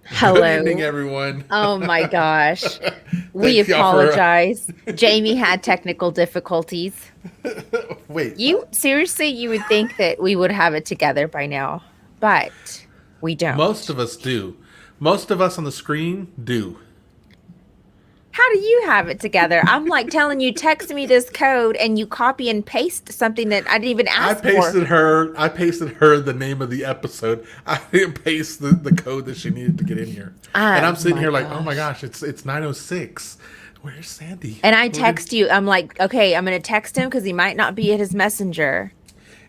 Good evening, Hello. everyone. Oh my gosh. We Thank y'all for. apologize. Jamie had technical difficulties. Wait, You what? seriously, you would think that we would have it together by now, but we Most don't. of us do. Most of us on the screen do. How do you have it together? I'm like telling you, text me this code and you copy and paste something that I didn't even I ask for. pasted her. I pasted her the name of the episode. I didn't paste the code that she needed to get in here. And Oh I'm sitting my here like, oh my gosh. gosh, it's 9:06. Where's Sandy? And I Where did? text you, I'm like, okay, I'm going to text him because he might not be at his messenger.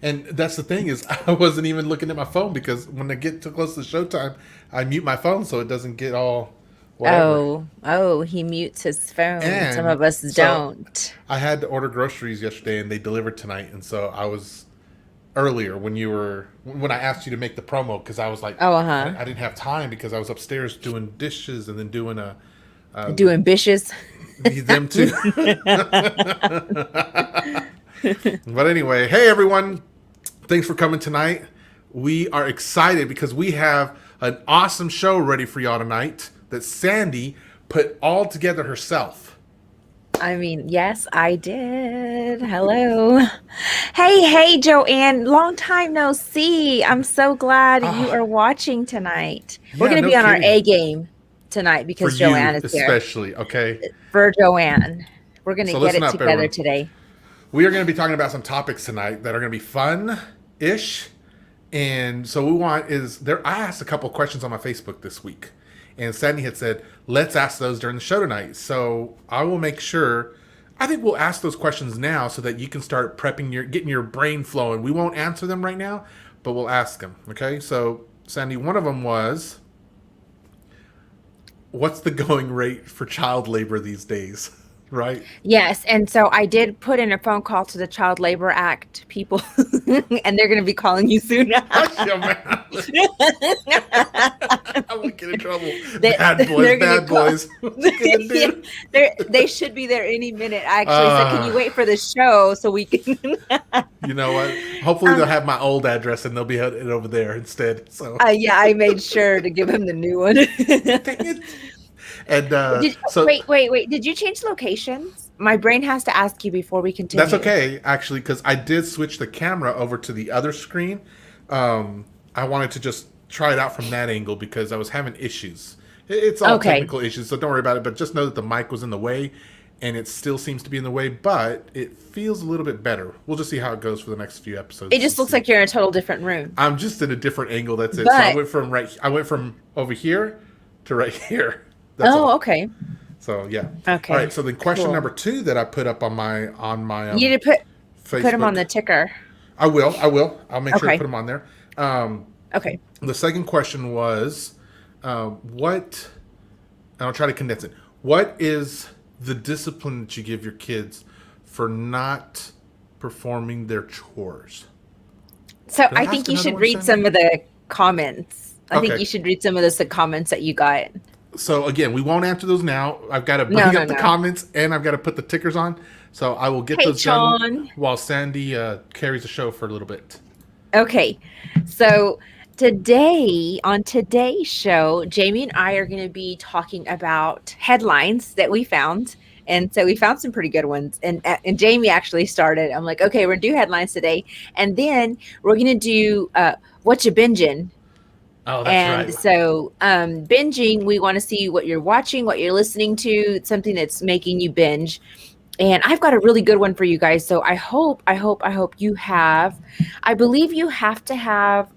And that's the thing is, I wasn't even looking at my phone because when I get too close to showtime, I mute my phone so it doesn't get all whatever. Oh, he mutes his phone. Some And of us so don't. I had to order groceries yesterday and they delivered tonight. And so I was earlier when I asked you to make the promo because I was like, Oh, uh-huh. I didn't have time because I was upstairs doing dishes and then doing uh, Do ambitious. them too. But anyway, hey everyone. Thanks for coming tonight. We are excited because we have an awesome show ready for y'all tonight that Sandy put all together herself. I mean, yes, I did. Hello. Hey, Joanne. Long time no see. I'm so glad you Ah, are watching tonight. We're yeah, going to no be on our kidding. A game tonight For because Joanne you is here. especially, okay? For Joanne. We're going to So get listen it up, together everyone. today. We are going to be talking about some topics tonight that are going to be fun-ish. And so we want is there. I asked a couple questions on my Facebook this week, and Sandy had said, "Let's ask those during the show tonight." So I will make sure. I think we'll ask those questions now so that you can start prepping getting your brain flowing. We won't answer them right now, but we'll ask them. Okay. So Sandy, one of them was, "What's the going rate for child labor these days?" Right? Yes, and so I did put in a phone call to the Child Labor Act people, and they're going to be calling you soon. Hush your mouth. I would get in trouble. they, Bad boys, they're going to bad call. boys. What you gonna Yeah, do? they should be there any minute. I actually said, "Can Uh, you wait for the show so we can?" you know what? Hopefully they'll um, have my old address and they'll be headed over there instead. So yeah, I made sure to give him the new one. dang it. And so Wait. Did you change locations? My brain has to ask you before we that's continue. okay actually because I did switch the camera over to the other screen. I wanted to just try it out from that angle because I was having issues. It's all Okay. technical issues, so don't worry about it. But just know that the mic was in the way, and it still seems to be in the way, but it feels a little bit better. We'll just see how it goes for the next few It episodes to just looks see. like you're in a total different room. I'm just in a different angle. That's it. So I But went from right. I went from over here to right here. That's oh, all. okay. So yeah. All right. Okay. So then, question Cool. number two that I put up on my You need to put him on Facebook. the ticker. I will. I will. I'll make sure to put Okay. them on there. Um, Okay. the second question was, what? And I'll try to condense it. What is the discipline that you give your kids for not performing their chores? So Did I I ask think you another should one, read Sandy? some of the comments. I think Okay. you should read some of the comments that you got. So again, we won't answer those now. I've got to No, bring no, up the no. comments and I've got to put the tickers on. So I will get Hey, those done Sean. while Sandy carries the show for a little bit. Okay. So today, on today's show, Jamie and I are going to be talking about headlines that we found. And so we found some pretty good ones. And Jamie actually started. I'm like, okay, we're going to do headlines today. And then we're going to do what you binging. Oh, that's right. And so, binging, we want to see what you're watching, what you're listening to, something that's making you binge. And I've got a really good one for you guys. So I hope you have. I believe you have to have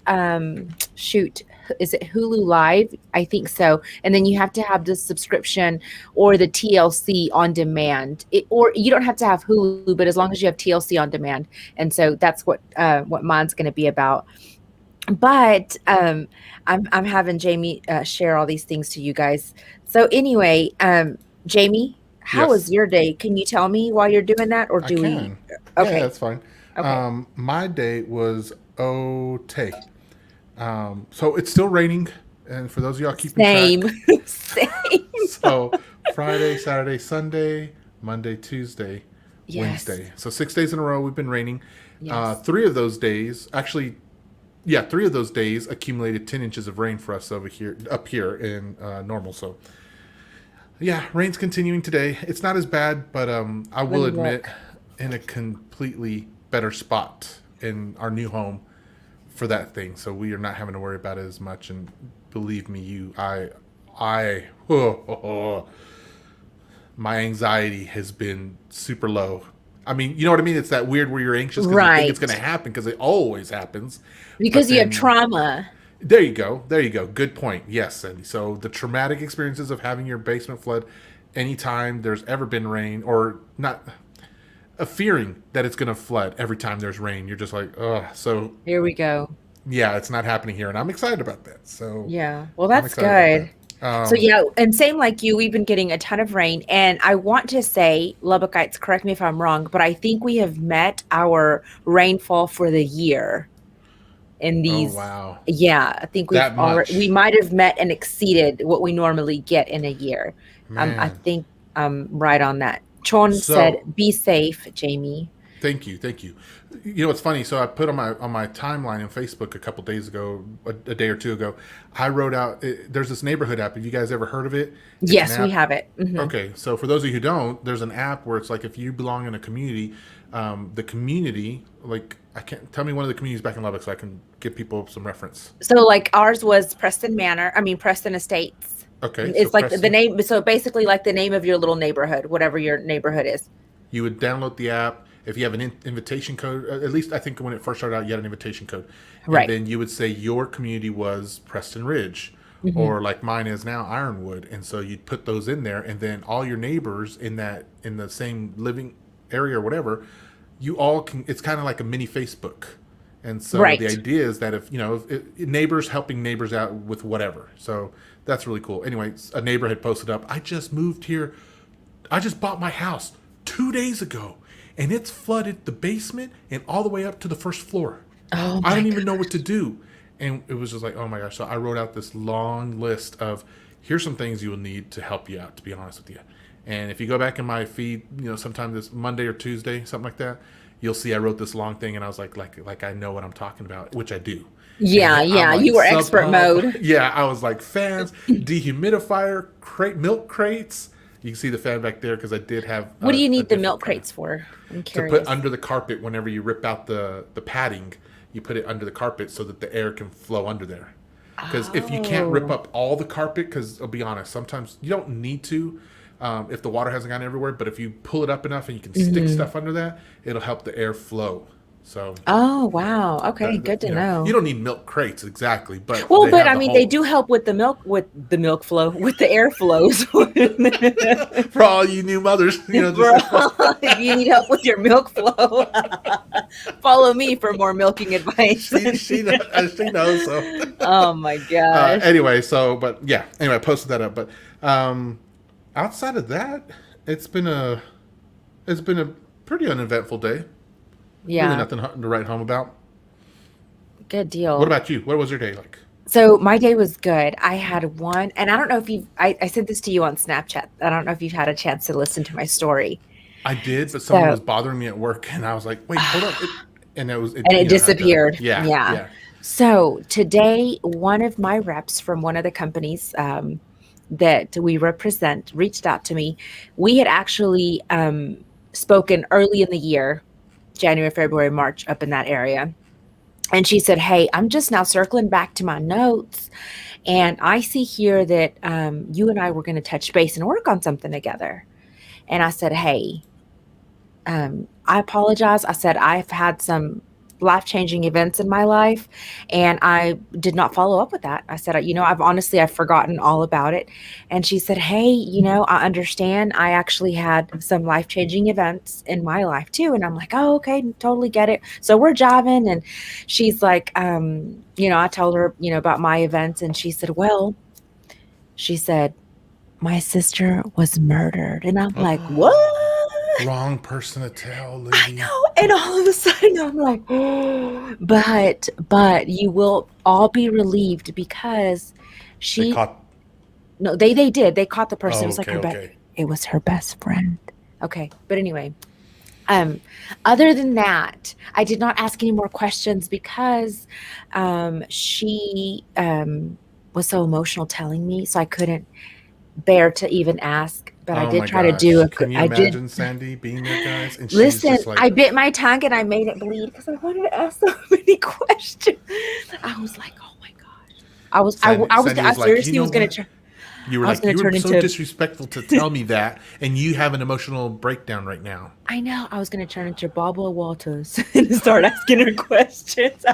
shoot, is it Hulu Live? I think so. And then you have to have the subscription or the TLC on demand. Or you don't have to have Hulu, but as long as you have TLC on demand. And so that's what mine's going to be about. But I'm having Jamie share all these things to you guys. So anyway, Jamie, how was Yes, your day? Can you tell me while you're doing that, or I do we? can. Yeah, Okay, that's fine. okay. My day was okay. So it's still raining, and for those of y'all keeping Same, track, same. so Friday, Saturday, Sunday, Monday, Tuesday, Yes, Wednesday. So 6 days in a row we've been raining. yes. Three of those days, actually, yeah, 3 of those days accumulated 10 inches of rain for us over here, up here in Normal. So yeah, rain's continuing today. It's not as bad, but I Let will me admit, look. in a completely better spot in our new home for that thing. So we are not having to worry about it as much. And believe me, my anxiety has been super low. I mean, you know what I mean? It's that weird where you're anxious because you think it's going to Right. happen because it always happens. But Because you have then trauma. there you go. There you go. Good point. Yes, Cindy. So the traumatic experiences of having your basement flood anytime there's ever been rain, or not a fearing that it's going to flood every time there's rain, you're just like, ugh. So Here we go. yeah, it's not happening here, and I'm excited about that. So Yeah. Well, I'm that's excited about that. good. So yeah, and same like you, we've been getting a ton of rain. And I want to say, Lubbockites, correct me if I'm wrong, but I think we have met our rainfall for the year in Oh these. wow, Yeah, I think that we much, might have met and exceeded what we normally get in a year. I man. think I'm right on that. Chon said, So "Be safe, Jamie." thank you, thank you. You know, it's funny. So I put on my timeline on Facebook a couple days ago, a day or two ago. I wrote out. There's this neighborhood app. Have you guys ever heard of it? It's an Yes, we app. have it. Hmm. Okay, so for those of you who don't, there's an app where it's like if you belong in a community, the community, like I can't tell me one of the communities back in Lubbock, so I can give people some reference. So like ours was Preston Manor. I mean Preston Estates. Okay, so It's like the Preston, name. So basically, like the name of your little neighborhood, whatever your neighborhood is. you would download the app. If you have an invitation code, at least I think when it first started out, you had an invitation code, and Right. then you would say your community was Preston Ridge, Hmm. or like mine is now Ironwood, and so you'd put those in there, and then all your neighbors in the same living area or whatever, you all can. It's kind of like a mini Facebook, and so the Right. idea is that if you know neighbors helping neighbors out with whatever, so that's really cool. Anyway, a neighbor had posted up, I just moved here, I just bought my house 2 days ago, and it's flooded the basement and all the way up to the first floor. Oh I my don't God. even know what to do. And it was just like, oh my gosh. So I wrote out this long list of here's some things you will need to help you out, to be honest with you. And if you go back in my feed, you know, sometime this Monday or Tuesday, something like that, you'll see I wrote this long thing and I was like I know what I'm talking about, which I do. Yeah, And I'm yeah. like You were sub expert pump. mode. Yeah, I was like fans, dehumidifier, milk crates. You can see the fan back there because I did have What do you a need the different milk kind of crates for? I'm to put curious. under the carpet whenever you rip out the padding. You put it under the carpet so that the air can flow under there. Because if you can't rip Oh. up all the carpet, because I'll be honest, sometimes you don't need to if the water hasn't gone everywhere. But if you pull it up enough and you can stick Hmm. stuff under that, it'll help the air flow. So Oh, wow. Okay, good to you know, you know. don't need milk crates exactly, but Well, they but have I the mean, they do holes. help with the milk flow, with the air flows. For all you new mothers, you know, just For if you need help with your milk flow, follow me for more milking advice. she knows. So Oh my gosh. anyway, so but yeah, anyway, I posted that up. But um, outside of that, it's been a it's been a pretty uneventful day. Really Yeah, nothing to write home about. good What deal. about you? What was your day like? So my day was good. I had one, and I don't know if I sent this to you on Snapchat. I don't know if you've had a chance to listen to my story. I did, but someone So, was bothering me at work, and I was like, "Wait, hold up!" And it was, and it you know, how it does. disappeared. Yeah, Yeah. yeah. So today, one of my reps from one of the companies that we represent reached out to me. We had actually spoken early in the year, January, February, March, up in that area. And she said, "Hey, I'm just now circling back to my notes, and I see here that you and I were going to touch base and work on something together." And I said, "Hey, I apologize." I said, "I've had some life-changing events in my life, and I did not follow up with that." I said, I've forgotten all about it." And she said, "Hey, I understand. I actually had some life-changing events in my life too." And I'm like, "Oh, okay, totally get it." So we're jiving, and she's like, I told her, about my events, and she said, "Well," she said, "my sister was murdered." And I'm like, "What?" Wrong person to tell, I lady. know. And all of a sudden I'm like, oh, but you will all be relieved because They she caught. no, they did. They caught the person. It Oh, was like okay, her best okay. it was her best friend. Okay. But anyway, Um, Other than that, I did not ask any more questions because she was so emotional telling me, so I couldn't bear to even ask. But I Oh did my try to do gosh. a good. Can you I did. imagine Sandy being there, guys? And she's Listen, just like, I bit my tongue and I made it bleed because I wanted to ask so many questions. I was like, oh my gosh. Sandy I was like, you seriously know was gonna what? turn. You were I was like, gonna you were turn so into. disrespectful to tell me that, and you have an emotional breakdown right now. I know I was gonna turn into Barbara Walters and start asking her questions.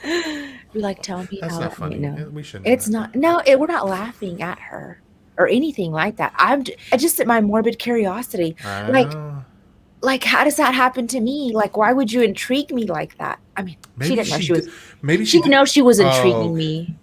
Be like, tell me That's how not that made funny. no. We shouldn't do It's that. not. No, we're not laughing at her or anything like that. I just my morbid curiosity. Like, Oh, how does that happen to me? Like, why would you intrigue me like that? I mean, she maybe didn't know she she did. was. Maybe She she didn't did. know she was Oh, intriguing okay. me.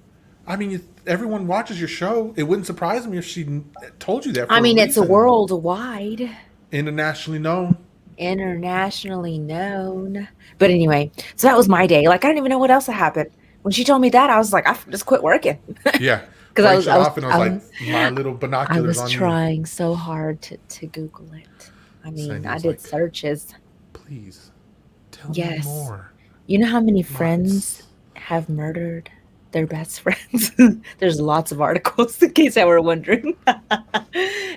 I mean, everyone watches your show. It wouldn't surprise me if she told you that I for a mean, it's a reason. worldwide, Internationally known. internationally known. But anyway, so that was my day. Like, I don't even know what else happened. When she told me that, I was like, I just quit working Yeah. because Frank shut off and I was like, I my little binoculars on you. trying so hard to Google it. I mean, Sandy I was did like, searches. please tell me Yes. more. You know how many friends Lots. have murdered their best friends? There's lots of articles in case I were wondering.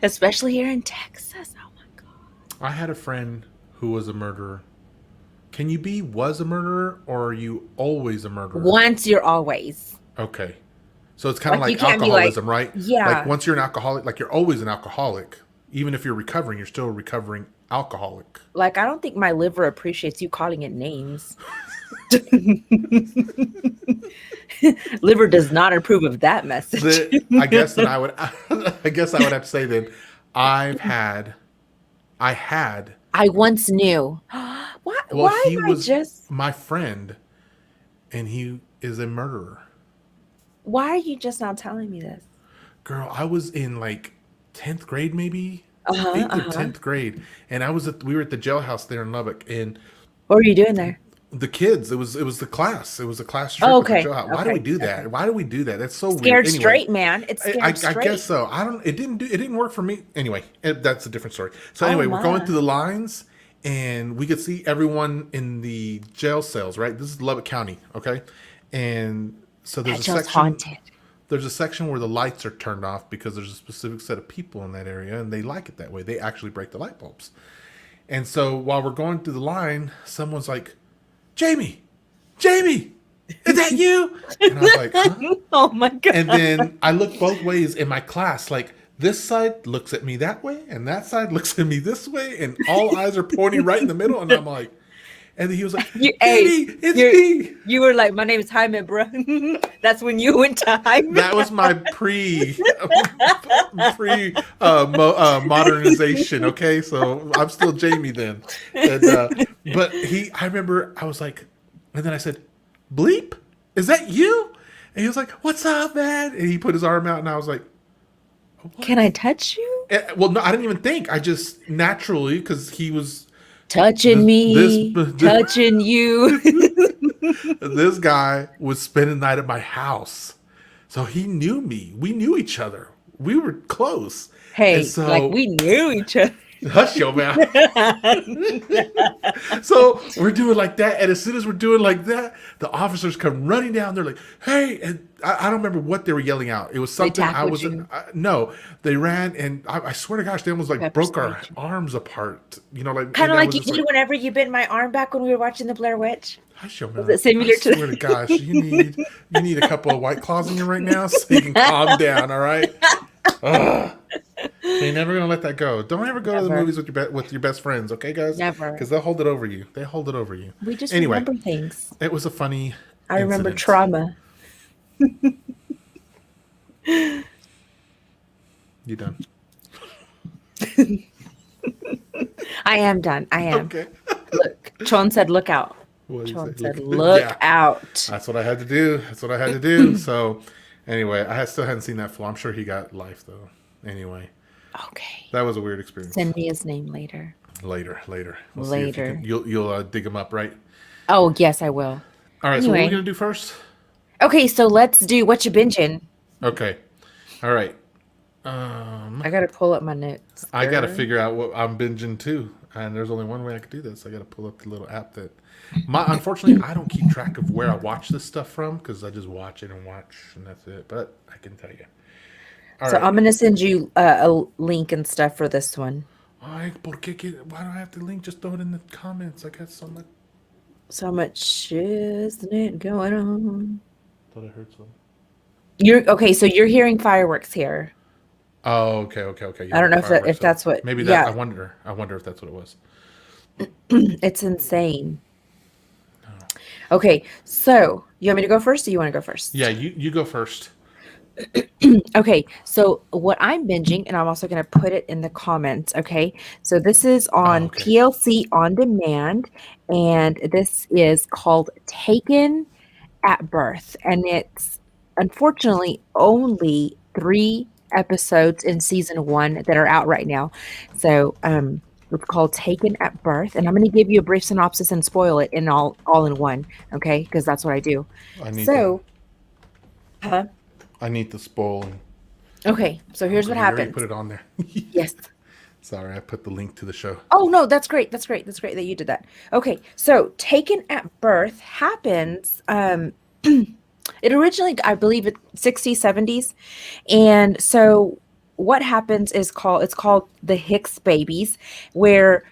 Especially here in Texas. Oh my God. I had a friend who was a murderer. Can you was a murderer or are you always a murderer? Once you're always. Okay. So it's kind of Like you like can't be like, alcoholism, right? Like yeah. once you're an alcoholic, like you're always an alcoholic. Even if you're recovering, you're still a recovering alcoholic. Like I don't think my liver appreciates you calling it names. Liver does not approve of that message. I guess then I would I guess I would have to say then I've had I had I once knew. well Why he am I was just my friend and he is a murderer. why are you just not telling me this? Girl, I was in like 10th grade maybe, Uh-huh, 8th or uh-huh. 10th grade, and we were at the jailhouse there in Lubbock, and What were you doing there? the kids, it was the class, it was a class trip Oh, at the okay. jailhouse. Why do we Okay. do Okay. that? Why do we do that? That's so weird. Scared Anyway, straight, man. It's I scared guess straight. so. I don't. It didn't work for me. Anyway, that's a different story. So Oh anyway, we're going my. through the lines, and we could see everyone in the jail cells. Right. This is Lubbock County. Okay, and so That show's haunted. there's a section where the lights are turned off because there's a specific set of people in that area, and they like it that way. They actually break the light bulbs. And so while we're going through the line, someone's like, "Jamie, Jamie, is that you?" And I was like, "Huh?" Oh my God. And then I look both ways in my class. Like this side looks at me that way, and that side looks at me this way, and all eyes are pointing right in the middle. And I'm like, and he was like, Hey, "Jamie, it's me." you were like, my name is Jaime, bro. That's when you went to Jaime. That was my modernization. Okay, so I'm still Jamie then. And, but I remember I was like, and then I said, "Bleep, is that you?" And he was like, "What's up, man?" And he put his arm out, and I was like, "What?" Can I touch you? Well, no, I didn't even think. I just naturally, because he was Touching me, touching you. this guy was spending the night at my house. So he knew me. We knew each other. We were close. Hey, And so, like we knew each other. hush your mouth. So we're doing like that. And as soon as we're doing like that, the officers come running down. They're like, "Hey," and I don't remember what they were yelling out. It was something I tackled wasn't. you. No, they ran, and I swear to gosh, they almost like Pepper broke our sprayed you. arms apart. You know, like Kind and of I like was you just did whenever you bit my arm back when we were watching the Blair Witch. hush your Was mouth. it similar I to swear to gosh, you need a couple of White Claws in you right now so you can calm down. All right. Ugh. You're never gonna let that go. Don't ever go to the Never. movies with your best friends, okay, guys? Never. Because they'll hold it over you. They hold it over you. We just Anyway, remember things. it was a funny. I remember incident. trauma. You done? I am done. I am. Okay. Look, Chon said, "Look out." What did you Chon say? said, "Look Yeah, out." that's what I had to do. That's what I had to do. So, anyway, still hadn't seen that film. I'm sure he got life though. Anyway, Okay. that was a weird experience. Send me his name later. Later. We'll see if Later. you'll dig him up, right? Oh, yes, I will. All right. So what are we Anyway. gonna do first? Okay, so let's do what you binging. Okay. All right. I gotta pull up my notes. I got to figure out what I'm binging too. And there's only one way I could do this. I got to pull up the little app that. Unfortunately, I don't keep track of where I watch this stuff from because I just watch it and watch, and that's it. But I can tell you. All So right. I'm gonna send you a link and stuff for this one. Ay, why do I have the link? Just throw it in the comments. I got so much. So much isn't it going on? Thought I heard something. You're okay. So you're hearing fireworks here. Oh, okay. I don't know if that's what. Maybe that. Yeah, I wonder if that's what it was. it's insane. Okay, so you want me to go first, or you want to go first? Yeah, you go first. Okay, so what I'm binging, and I'm also going to put it in the comments. Okay, so this is on okay. TLC On Demand, and this is called Taken at Birth, and it's unfortunately only 3 episodes in season 1 that are out right now. So it's called Taken at Birth, and I'm going to give you a brief synopsis and spoil it in all in one, okay? Because that's what I do. I need the spoiling. Okay, so here's what You already happens. put it on there. Yes. Sorry, I put the link to the show. Oh no, that's great. That's great that you did that. Okay, so Taken at Birth happens. It originally, I believe, it 60s, 70s, and so what happens is it's called the Hicks babies, where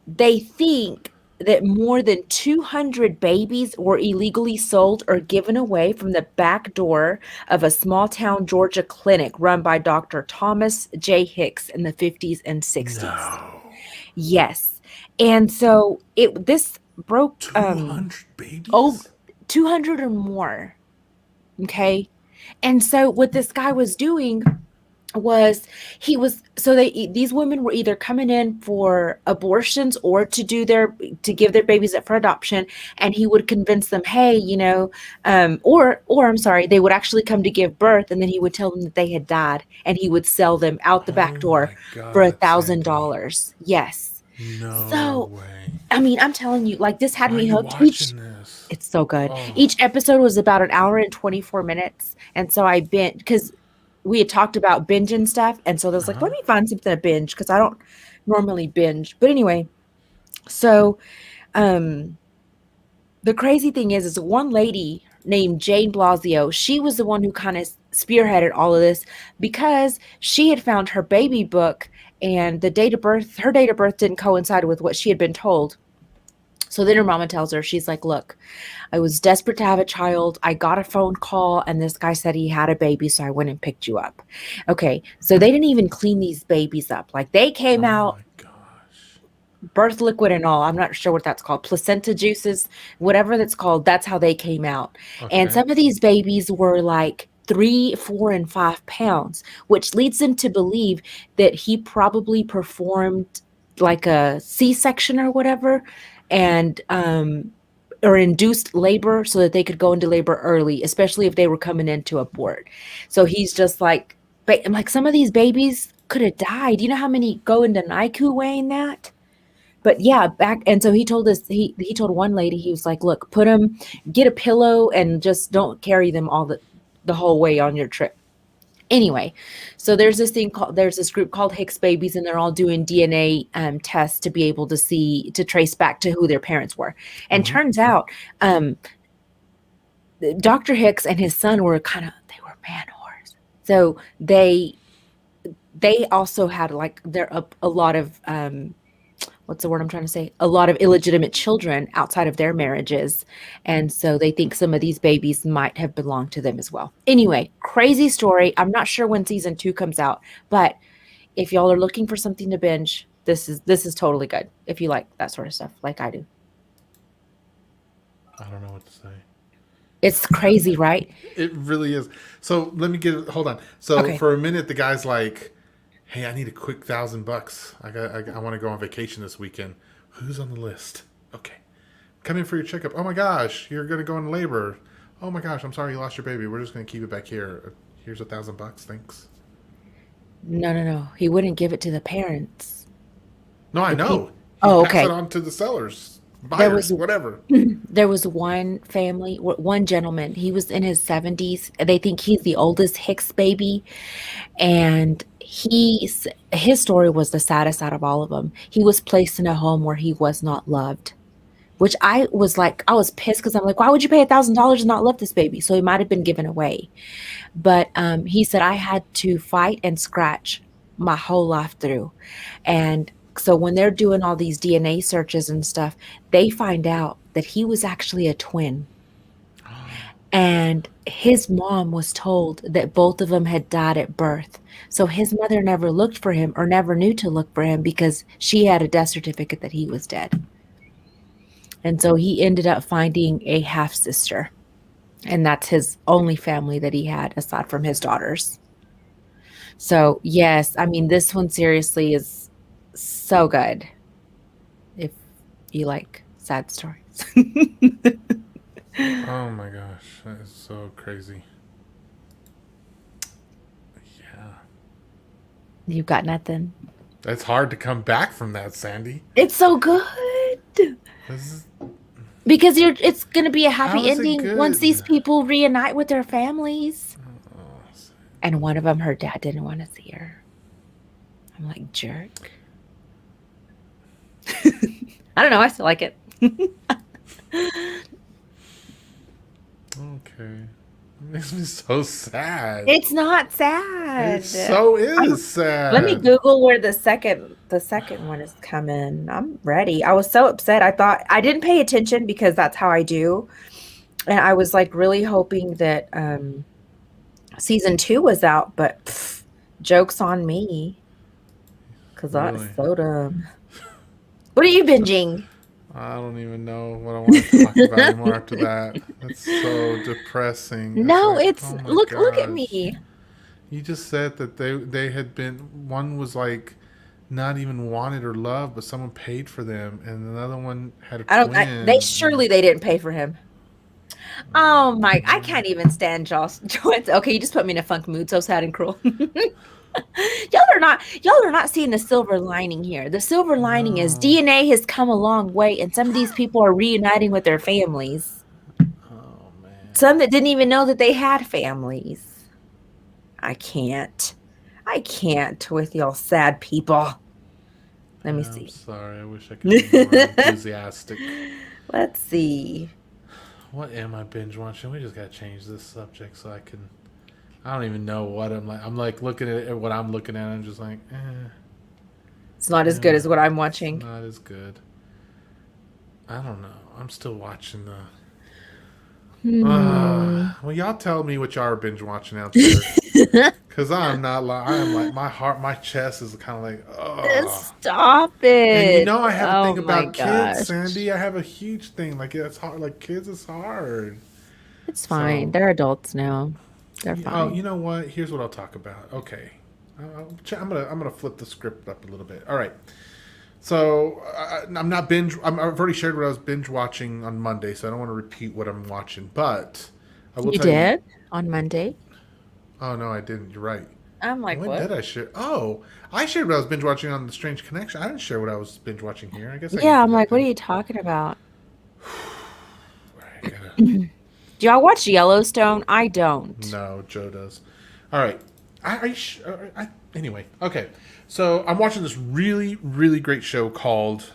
they think that more than 200 babies were illegally sold or given away from the back door of a small town Georgia clinic run by Dr. Thomas J. Hicks in the 50s and 60s. No. Yes. And so this broke 200 babies? Oh, 200 or more. Okay. And so what this guy was doing was these women were either coming in for abortions or to give their babies up for adoption, and he would convince them, hey, or I'm sorry, they would actually come to give birth, and then he would tell them that they had died, and he would sell them out the back door for $1,000. Yes. No way. I mean, I'm telling you, like, this had me hooked. It's so good. Oh. Each episode was about an hour and 24 minutes, and so I because we had talked about binge and stuff, and so I was like, let me find something to binge because I don't normally binge. But anyway, so the crazy thing is one lady named Jane Blasio, she was the one who kind of spearheaded all of this because she had found her baby book, and her date of birth didn't coincide with what she had been told. So then her mama tells her, she's like, look, I was desperate to have a child. I got a phone call, and this guy said he had a baby, so I went and picked you up. Okay, so they didn't even clean these babies up. Like, they came out, my gosh, birth liquid and all. I'm not sure what that's called. Placenta juices, whatever that's called, that's how they came out. Okay. And some of these babies were like 3, 4, and 5 pounds, which leads them to believe that he probably performed like a C-section or whatever, and or induced labor so that they could go into labor early, especially if they were coming in to abort. So he's just like some of these babies could have died. You know how many go into NICU weighing that? But yeah, and so he told us, he told one lady, he was like, look, get a pillow and just don't carry them the whole way on your trip. Anyway, so there's this group called Hicks babies, and they're all doing DNA tests to be able to trace back to who their parents were. And turns out, Dr. Hicks and his son were they were man whores. So they also had a lot of what's the word I'm trying to say? A lot of illegitimate children outside of their marriages. And so they think some of these babies might have belonged to them as well. Anyway, crazy story. I'm not sure when season 2 comes out, but if y'all are looking for something to binge, this is totally good. If you like that sort of stuff, like I do. I don't know what to say. It's crazy, right? It really is. So let me hold on. So for a minute, the guy's like, hey, I need a quick $1,000. I want to go on vacation this weekend. Who's on the list? Okay. Come in for your checkup. Oh my gosh, you're going to go into labor. Oh my gosh, I'm sorry you lost your baby. We're just going to keep it back here. Here's $1,000. Thanks. No. He wouldn't give it to the parents. No, I know. Okay. Pass it on to the sellers. There virus, was whatever. there was one family, one gentleman. He was in his 70s. They think he's the oldest Hicks baby, and his story was the saddest out of all of them. He was placed in a home where he was not loved, which I was pissed because I'm like, why would you pay $1,000 and not love this baby? So he might have been given away. But he said, I had to fight and scratch my whole life through. And so when they're doing all these DNA searches and stuff, they find out that he was actually a twin. And his mom was told that both of them had died at birth. So his mother never looked for him or never knew to look for him because she had a death certificate that he was dead. And so he ended up finding a half sister. And that's his only family that he had aside from his daughters. So, yes, I mean, this one seriously is so good if you like sad stories. Oh my gosh, that is so crazy. Yeah. You've got nothing. It's hard to come back from that, Sandy. It's so good. This is, Because it's going to be a how happy is it ending once good? these people reunite with their families. Oh, And one of them, her dad didn't want to see her. I'm like, jerk. I don't know. I still like it. okay. It makes me so sad. It's not sad. It so is sad. Let me Google where the second one is coming. I'm ready. I was so upset. I thought I didn't pay attention because that's how I do. And I was like really hoping that season 2 was out, but joke's on me. Because Really? that's so dumb. What are you binging? I don't even know what I want to talk about anymore after that. That's so depressing. No, like, it's oh my look at gosh. me. You just said that they had been, one was like not even wanted or loved, but someone paid for them, and another one had a twin. They didn't pay for him. Oh my, I can't even stand Joss. Okay, you just put me in a funk mood, so sad and cruel. Y'all are not seeing the silver lining here. The silver lining is No. DNA has come a long way, and some of these people are reuniting with their families. Oh man. Some that didn't even know that they had families. I can't with y'all sad people. Let me I'm see. sorry. I wish I could be more enthusiastic. Let's see. What am I binge watching? We just gotta change this subject so I can. I don't even know what I'm like. I'm like looking at what I'm looking at. I'm just like, It's not as good as what I'm watching. not as good. I don't know. I'm still watching the. Well, y'all tell me what y'all are binge watching out there, because I'm not like I'm like my chest is kind of like, oh. Stop it. And you know I have a thing Oh my about gosh. kids, Sandy. I have a huge thing. Like it's hard. Like kids is hard. It's fine. So- They're adults now. They're fine. Oh, you know what? Here's what I'll talk about. Okay, I'm gonna flip the script up a little bit. All right. So I'm not binge. I've already shared what I was binge watching on Monday, so I don't want to repeat what I'm watching. But I will You tell did on Monday? Oh no, I didn't. You're right. I'm like, When what? did I share? Oh, I shared what I was binge watching on The Strange Connection. I didn't share what I was binge watching here. I guess. Yeah, I'm like, what are you talking about? I gotta, Do y'all watch Yellowstone? I don't. no, Joe does. All right. Anyway, okay. So I'm watching this really, really great show called.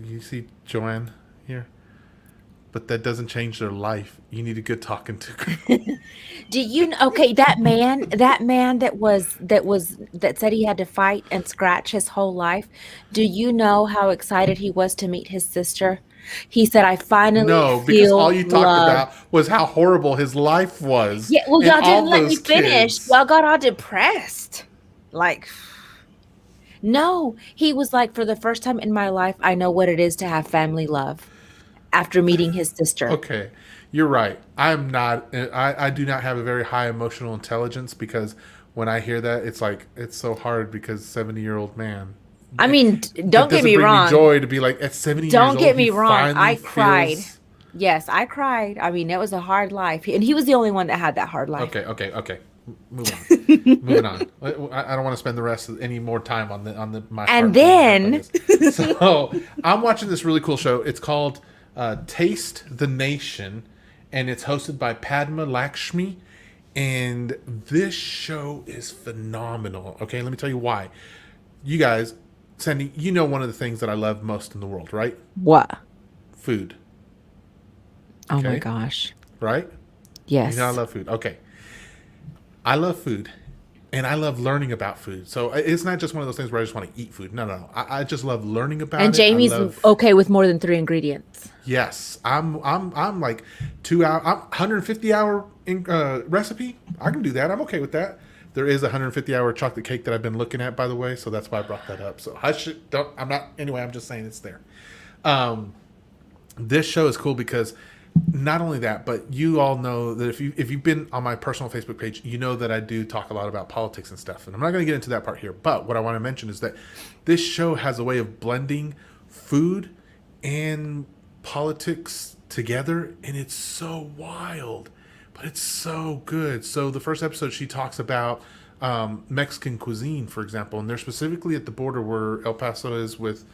You see Joanne here, but that doesn't change their life. You need a good talking to girl. Do you okay, that man that said he had to fight and scratch his whole life? Do you know how excited he was to meet his sister? He said, I finally No, because feel all you talked love. about was how horrible his life was. Yeah, well, and y'all all didn't let me those finish. kids. Y'all got all depressed. Like, no, he was like, for the first time in my life, I know what it is to have family love after meeting his sister. Okay, you're right. I'm not. I do not have a very high emotional intelligence because when I hear that, it's like it's so hard because 70-year-old man. I mean, It don't get doesn't me bring wrong. me joy to be like at 70 years Don't old. get me he wrong. finally I cried. feels- Yes, I cried. I mean, it was a hard life. And he was the only one that had that hard life. Okay. Move on. Moving on. I don't want to spend the rest of any more time on the my. And then, so I'm watching this really cool show. It's called Taste the Nation, and it's hosted by Padma Lakshmi. And this show is phenomenal. Okay, let me tell you why. You guys, Sandy, you know one of the things that I love most in the world, right? what? Food. Oh my Okay. gosh. Right? Yes. You know I love food. Okay. I love food. And I love learning about food. So it's not just one of those things where I just want to eat food. No. I just love learning about it. And Jamie's okay with more than 3 ingredients. Yes. I'm like 2 hour, 150 hour recipe. I can do that. I'm okay with that. There is a 150 hour chocolate cake that I've been looking at, by the way. So that's why I brought that up. So I'm just saying it's there. This show is cool because not only that, but you all know that if you've been on my personal Facebook page, you know that I do talk a lot about politics and stuff. And I'm not going to get into that part here. But what I want to mention is that this show has a way of blending food and politics together. And it's so wild, but it's so good. So the first episode, she talks about Mexican cuisine, for example. And they're specifically at the border where El Paso is with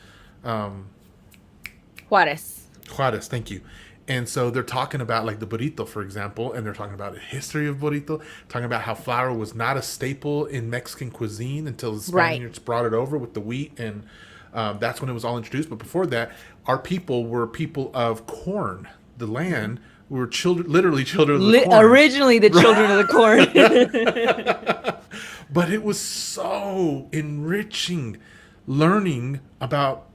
Juarez. Juarez, thank you. And so they're talking about like the burrito, for example, and they're talking about the history of burrito, talking about how flour was not a staple in Mexican cuisine until the Spaniards brought it over with the wheat, and that's when it was all introduced. But before that, our people were people of corn, the land. We were literally children of the corn. Originally the children of the corn. But it was so enriching learning about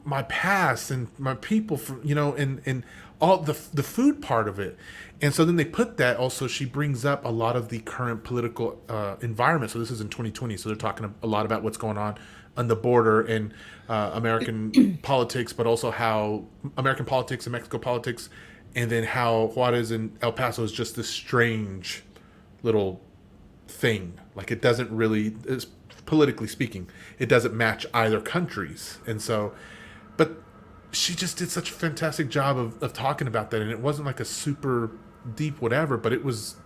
my past and my people, and all the food part of it. And so then they put that also, she brings up a lot of the current political environment. So this is in 2020. So they're talking a lot about what's going on the border and American politics, but also how American politics and Mexico politics, and then how Juarez and El Paso is just this strange little thing. Like it doesn't really, politically speaking, it doesn't match either countries. And so, but she just did such a fantastic job of talking about that. And it wasn't like a super deep whatever, but it was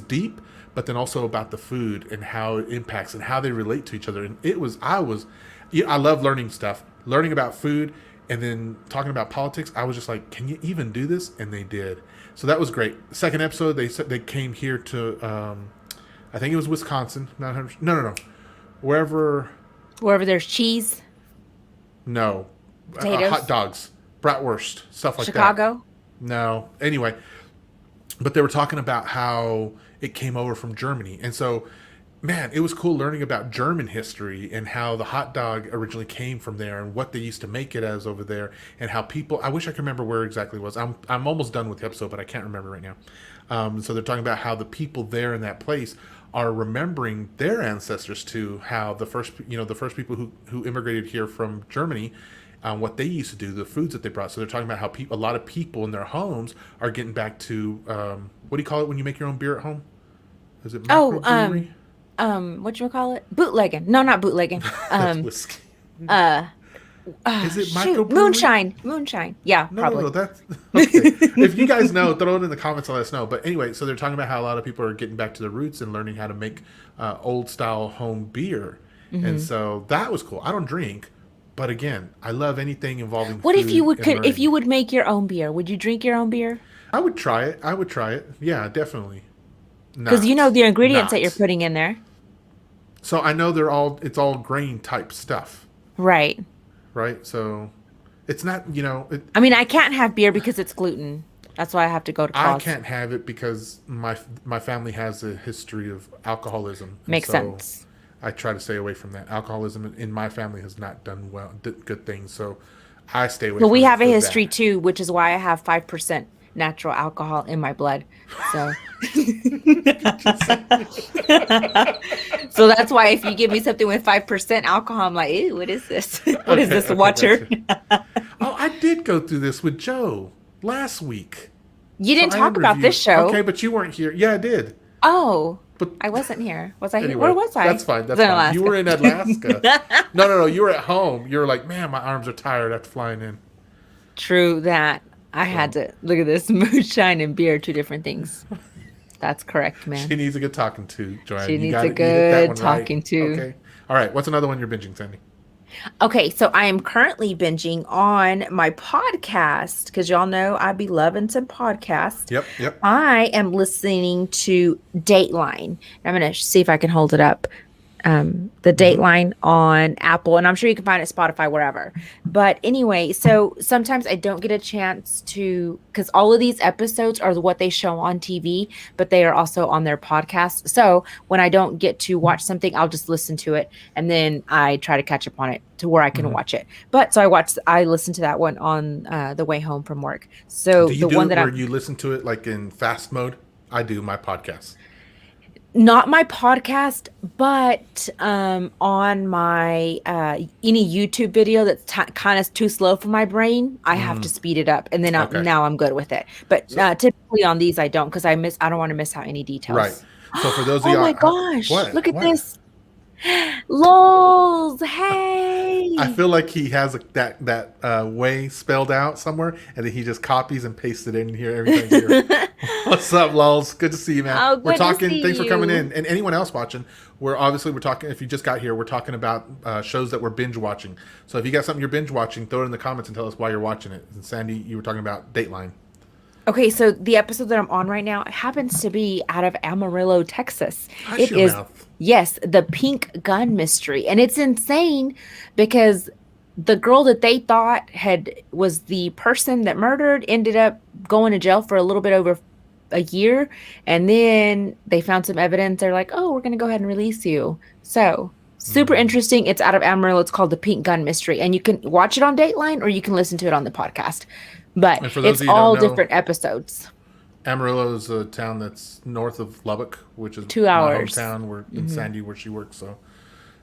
deep, but then also about the food and how it impacts and how they relate to each other. And I love learning stuff, learning about food, and then talking about politics. I was just like, can you even do this? And they did. So that was great. Second episode, they said they came here to, I think it was Wisconsin. No. Wherever there's cheese. No. Potatoes. Hot dogs, bratwurst, stuff like that. Chicago. No. Anyway, but they were talking about how it came over from Germany. And so, man, it was cool learning about German history and how the hot dog originally came from there and what they used to make it as over there, and how people, I wish I could remember where exactly it was. I'm almost done with the episode, but I can't remember right now. So they're talking about how the people there in that place are remembering their ancestors, to how the first people who immigrated here from Germany, what they used to do, the foods that they brought. So they're talking about how a lot of people in their homes are getting back to, what do you call it when you make your own beer at home? Is it microbrewery? Whatchamacallit? Bootlegging. No, not bootlegging. That's whiskey. Is it microbrewery? Moonshine. Yeah, probably. No, that's okay. If you guys know, throw it in the comments and let us know. But anyway, so they're talking about how a lot of people are getting back to their roots and learning how to make old style home beer. Mm-hmm. And so that was cool. I don't drink, but again, I love anything involving What food if you would make your own beer? Would you drink your own beer? I would try it. Yeah, definitely. Because you know the ingredients that you're putting in there. So I know it's all grain type stuff. Right. So it's not, I mean, I can't have beer because it's gluten. That's why I have to go to class. I can't have it because my family has a history of alcoholism. Makes sense. I try to stay away from that. Alcoholism in my family has not done good things, so I stay away from it. Well, we have a history too, which is why I have 5% natural alcohol in my blood. So so that's why if you give me something with 5% alcohol, I'm like, ew, what is this? What is this, water? Oh, I did go through this with Joe last week. You didn't talk about this show. Okay, but you weren't here. Yeah, I did. Oh, but I wasn't here. Was I anyway, here? Where was I? That's fine. That's fine. You were in Alaska. No. You were at home. You were like, man, my arms are tired after flying in. True that. I had to look at this. Moonshine and beer, 2 different things. That's correct, She man. needs a good talking to, Joanne. She You needs got a it. You hit that good one right. talking to. Okay. All right. What's another one you're binging, Sandy? Okay, so I am currently binging on my podcast because y'all know I be loving some podcasts. Yep. Yep. I am listening to Dateline. I'm gonna see if I can hold it up. The Mm-hmm. Dateline on Apple, and I'm sure you can find it Spotify, wherever. But anyway, so sometimes I don't get a chance to, because all of these episodes are what they show on TV, but they are also on their podcast. So when I don't get to watch something, I'll just listen to it, and then I try to catch up on it to where I can Mm-hmm. watch it. But so I listened to that one on the way home from work. So Do you the do one it that where I'm you listen to it like in fast mode? I do my podcast. not my podcast, but on my any YouTube video that's kind of too slow for my brain, I have to Mm, speed it up, and then okay. now I'm good with it. But So typically on these, I don't, because I don't want to miss out any right. details. So for those of Oh my y'all, gosh, what look at what? this. Lols, I hey. feel like he has that way spelled out somewhere, and then he just copies and pastes it in here every time here. What's up, lols? Good to see you, man. Oh, We're good to talking. Thanks see for coming you. in, and anyone else watching. We're talking. If you just got here, we're talking about shows that we're binge watching. So if you got something you're binge watching, throw it in the comments and tell us why you're watching it. And Sandy, you were talking about Dateline. Okay, so the episode that I'm on right now happens to be out of Amarillo, Texas. Hush It your is, mouth. yes, the Pink Gun Mystery. And it's insane because the girl that they thought was the person that murdered ended up going to jail for a little bit over a year. And then they found some evidence. They're like, oh, we're going to go ahead and release you. So super Mm. interesting. It's out of Amarillo. It's called the Pink Gun Mystery. And you can watch it on Dateline or you can listen to it on the podcast. But And for those it's of you who don't all know, different episodes. Amarillo is a town that's north of Lubbock, which is 2 hours. my hometown. We're in Sandy, where she works. So,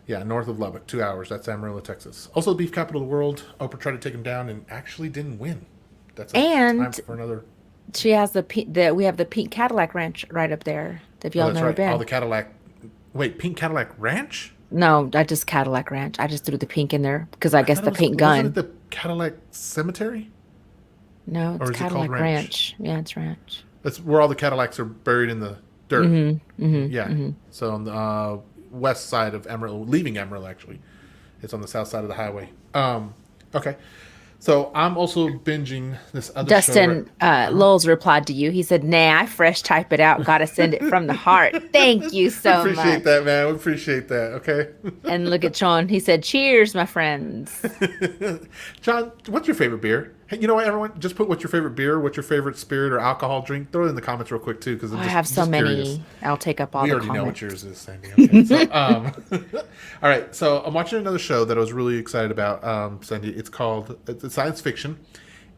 yeah, north of Lubbock, 2 hours. That's Amarillo, Texas. Also, the beef capital of the world. Oprah tried to take him down and actually didn't win. That's a time And for another. she has we have the Pink Cadillac Ranch right up there. If Oh, y'all that's never right. All been. the Cadillac. Wait, Pink Cadillac Ranch? No, I just Cadillac Ranch. I just threw the pink in there because I I guess thought it the was. Pink Wasn't it Gun. the Cadillac Cemetery, No, or it's is it called Cadillac Ranch? Ranch. Yeah, it's Ranch. That's where all the Cadillacs are buried in the dirt. Yeah. Mm-hmm. So on the west side of Amarillo, leaving Amarillo, actually, it's on the south side of the highway. Okay. So I'm also binging this other show. Dustin Lowell's replied to you. He said, "Nah, I fresh type it out. Got to send it from the heart. Thank you so Appreciate much." that, man. We appreciate that. Okay. And look at Sean. He said, "Cheers, my friends." John, what's your favorite beer? Hey, you know what, everyone? Just put what's your favorite beer, what's your favorite spirit or alcohol drink. Throw it in the comments real quick, too, because I'm I just, have so just many. curious. I'll take up all We the already know what comments. yours is, Sandy. Okay. So, all right. So I'm watching another show that I was really excited about, Sandy. It's science fiction.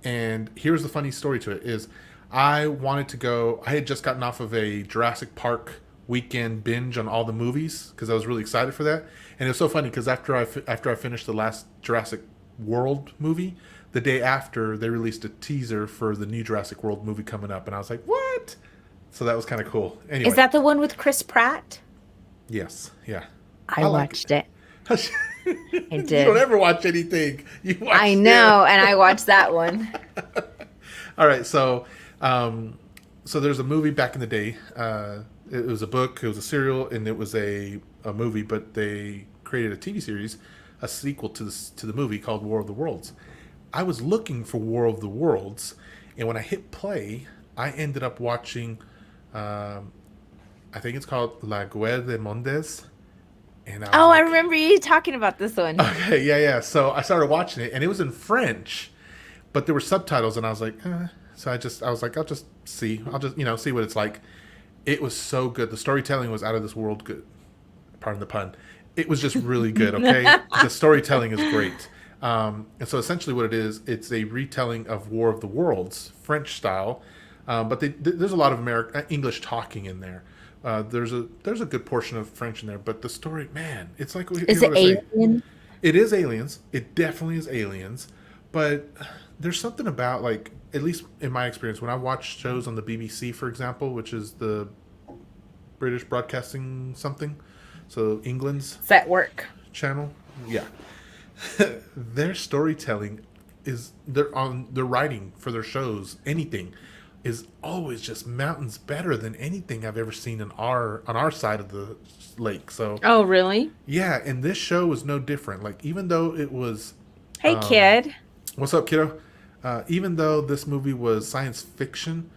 And here's the funny story to it is I wanted to go. I had just gotten off of a Jurassic Park weekend binge on all the movies because I was really excited for that. And it was so funny because after I finished the last Jurassic World movie, the day after they released a teaser for the new Jurassic World movie coming up, and I was like, "What?" So that was kind of cool. Anyway, Is that the one with Chris Pratt? yes, yeah, I like watched it. it. I You did. don't ever watch anything. You watch. I know, and I watched that one. All right, so there's a movie back in the day. It was a book, it was a serial, and it was a movie. But they created a TV series, a sequel to the movie called War of the Worlds. I was looking for War of the Worlds, and when I hit play, I ended up watching. I think it's called La Guerra de Mondes. And I was Oh, I like, remember you talking about this one. okay, yeah. So I started watching it, and it was in French, but there were subtitles, and I was like, So I was like, I'll just see see what it's like. It was so good. The storytelling was out of this world good. Pardon the pun. It was just really good. Okay, the storytelling is great. And so essentially, what it is, it's a retelling of War of the Worlds, French style, but there's a lot of English talking in there. There's a good portion of French in there, but the story, man, it's like Is it Alien? it is aliens. It definitely is aliens, but there's something about, like, at least in my experience, when I watch shows on the BBC, for example, which is the British Broadcasting something, so England's Does that work? channel, yeah, their storytelling is their writing for their shows, anything. is always just mountains better than anything I've ever seen on our side of the lake. So Oh, really? yeah, and this show was no different. Like even though it was, Hey, kid. what's up, kiddo? Even though this movie was science fiction,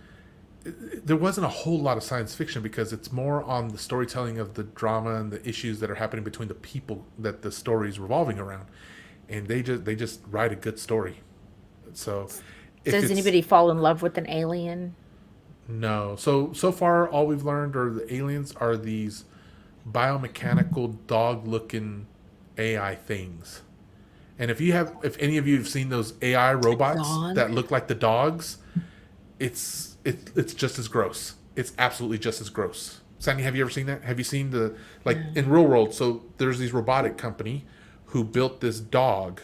there wasn't a whole lot of science fiction because it's more on the storytelling of the drama and the issues that are happening between the people that the story is revolving around, and they just write a good story. So, Does anybody fall in love with an alien? No. So far, all we've learned are the aliens are these biomechanical dog-looking AI things. And if any of you have seen those AI robots that look like the dogs, it's just as gross. It's absolutely just as gross. Sandy, have you ever seen that? Have you seen in real world? So there's these robotic company who built this dog.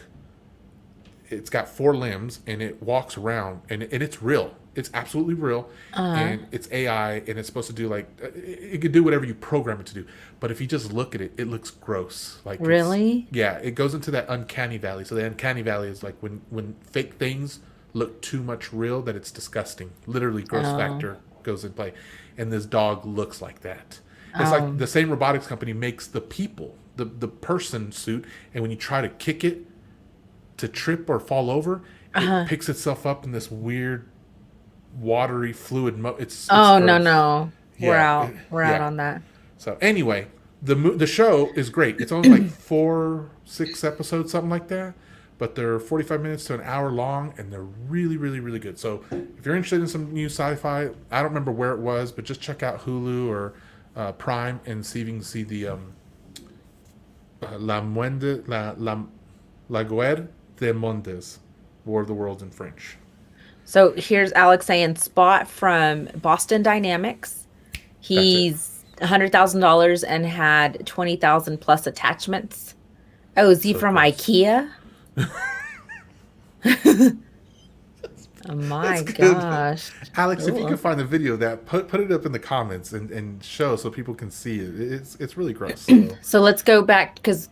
It's got 4 limbs and it walks around and it's real. It's absolutely real, and it's AI, and it's supposed to do it could do whatever you program it to do. But if you just look at it, it looks gross. Like really? Yeah, it goes into that uncanny valley. So the uncanny valley is like when fake things look too much real that it's disgusting. Literally, gross factor goes in play, and this dog looks like that. It's like the same robotics company makes the people, the person suit, and when you try to kick it to trip or fall over, it picks itself up in this weird watery fluid it's gross. No. Yeah, we're out on that. So anyway, the show is great. It's only like 4-6 episodes, something like that, but they're 45 minutes to an hour long, and they're really really really good. So if you're interested in some new sci-fi, I don't remember where it was, but just check out Hulu or Prime and see if you can see the La Guerre des Mondes, War of the Worlds in French. So here's Alex saying Spot from Boston Dynamics. He's $100,000 and had 20,000 plus attachments. Oh, is he from IKEA? Oh my gosh. Alex, if you can find the video of that, put it up in the comments and show so people can see it. It's really gross. So let's go back because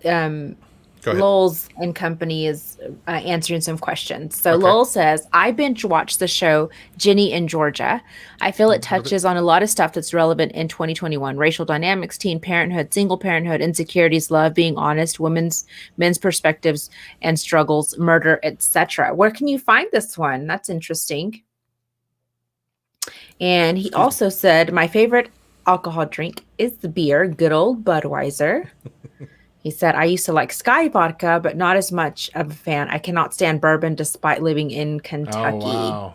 Lowell's and company is answering some questions. So okay. Lowell says, I binge watched the show Ginny in Georgia. I feel it touches on a lot of stuff that's relevant in 2021. Racial dynamics, teen parenthood, single parenthood, insecurities, love, being honest, men's perspectives and struggles, murder, etc. Where can you find this one? That's interesting. And he also said, my favorite alcohol drink is the beer, good old Budweiser. He said, I used to like Sky vodka, but not as much of a fan. I cannot stand bourbon despite living in Kentucky. Oh, wow.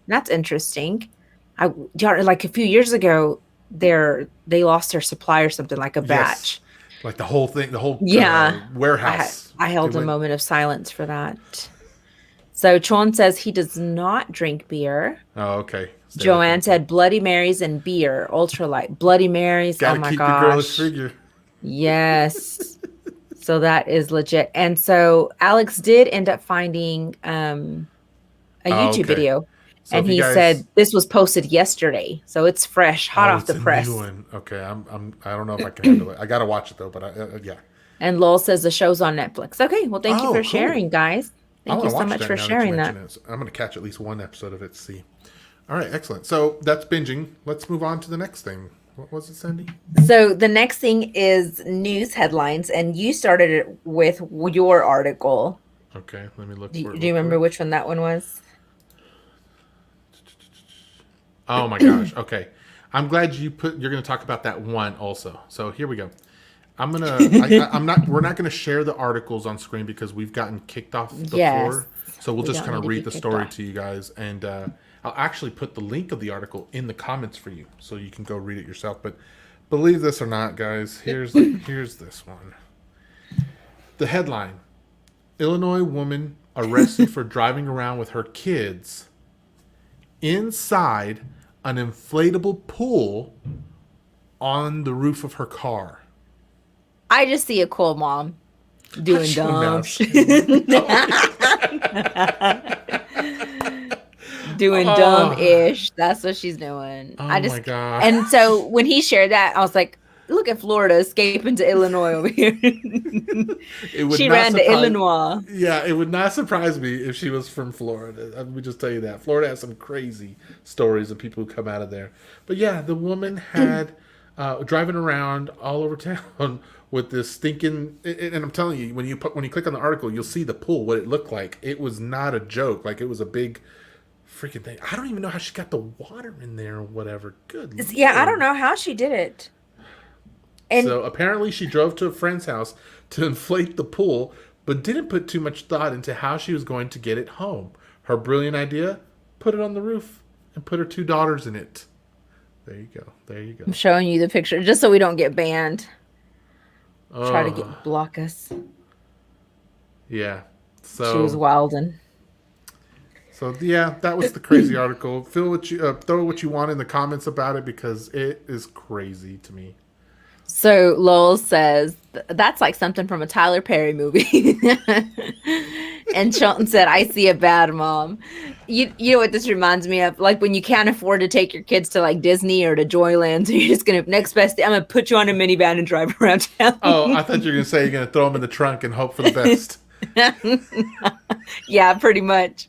That's interesting. Like a few years ago, they lost their supply or something, like a batch. Yes. Like the whole thing, warehouse. I held a moment of silence for that. So Chon says he does not drink beer. Oh, okay. Joanne said Bloody Marys and beer, ultralight. Bloody Marys, gotta oh my keep gosh. Your girlish figure. Yes. So that is legit. And so Alex did end up finding a YouTube video. So and he said this was posted yesterday. So it's fresh, hot off the press. New one. Okay. I don't know if I can handle it. I got to watch it though, but yeah. And Lowell says the show's on Netflix. Okay. Well, thank you for sharing, guys. Thank you so much for sharing that. I'm going to catch at least one episode of it to see. All right. Excellent. So that's binging. Let's move on to the next thing. What was it, Sandy? So the next thing is news headlines, and you started it with your article. Okay, let me look. Do you remember which one that one was? Oh my gosh. Okay, I'm glad you're going to talk about that one also. So here we go. We're not going to share the articles on screen because we've gotten kicked off the floor. So we'll just kind of read the story to you guys, and I'll actually put the link of the article in the comments for you so you can go read it yourself. But believe this or not, guys, here's this one. The headline: Illinois woman arrested for driving around with her kids inside an inflatable pool on the roof of her car. I just see a cool mom doing dumb doing dumb-ish. That's what she's doing. Oh my God. And so when he shared that, I was like, look at Florida escaping to Illinois over here. It would She not ran to surprise. Illinois. Yeah, it would not surprise me if she was from Florida. Let me just tell you that Florida has some crazy stories of people who come out of there. But yeah, the woman had driving around all over town with this stinking. And I'm telling you, when you click on the article, you'll see the pool. What it looked like. It was not a joke. Like, it was a big freaking thing. I don't even know how she got the water in there or whatever. Good. Yeah, I Lord. don't know how she did it. And So apparently she drove to a friend's house to inflate the pool, but didn't put too much thought into how she was going to get it home. Her brilliant idea: put it on the roof and put her 2 daughters in it. There you go. There you go. I'm showing you the picture just so we don't get banned. Try to block us. Yeah. She was wildin'. So yeah, that was the crazy article. Throw what you want in the comments about it because it is crazy to me. So Lowell says that's like something from a Tyler Perry movie. And Chilton said, "I see a bad mom." You know what this reminds me of? Like when you can't afford to take your kids to like Disney or to Joyland, so you're just gonna next best day, I'm gonna put you on a minivan and drive around town. Oh, I thought you were gonna say you're gonna throw them in the trunk and hope for the best. Yeah, pretty much.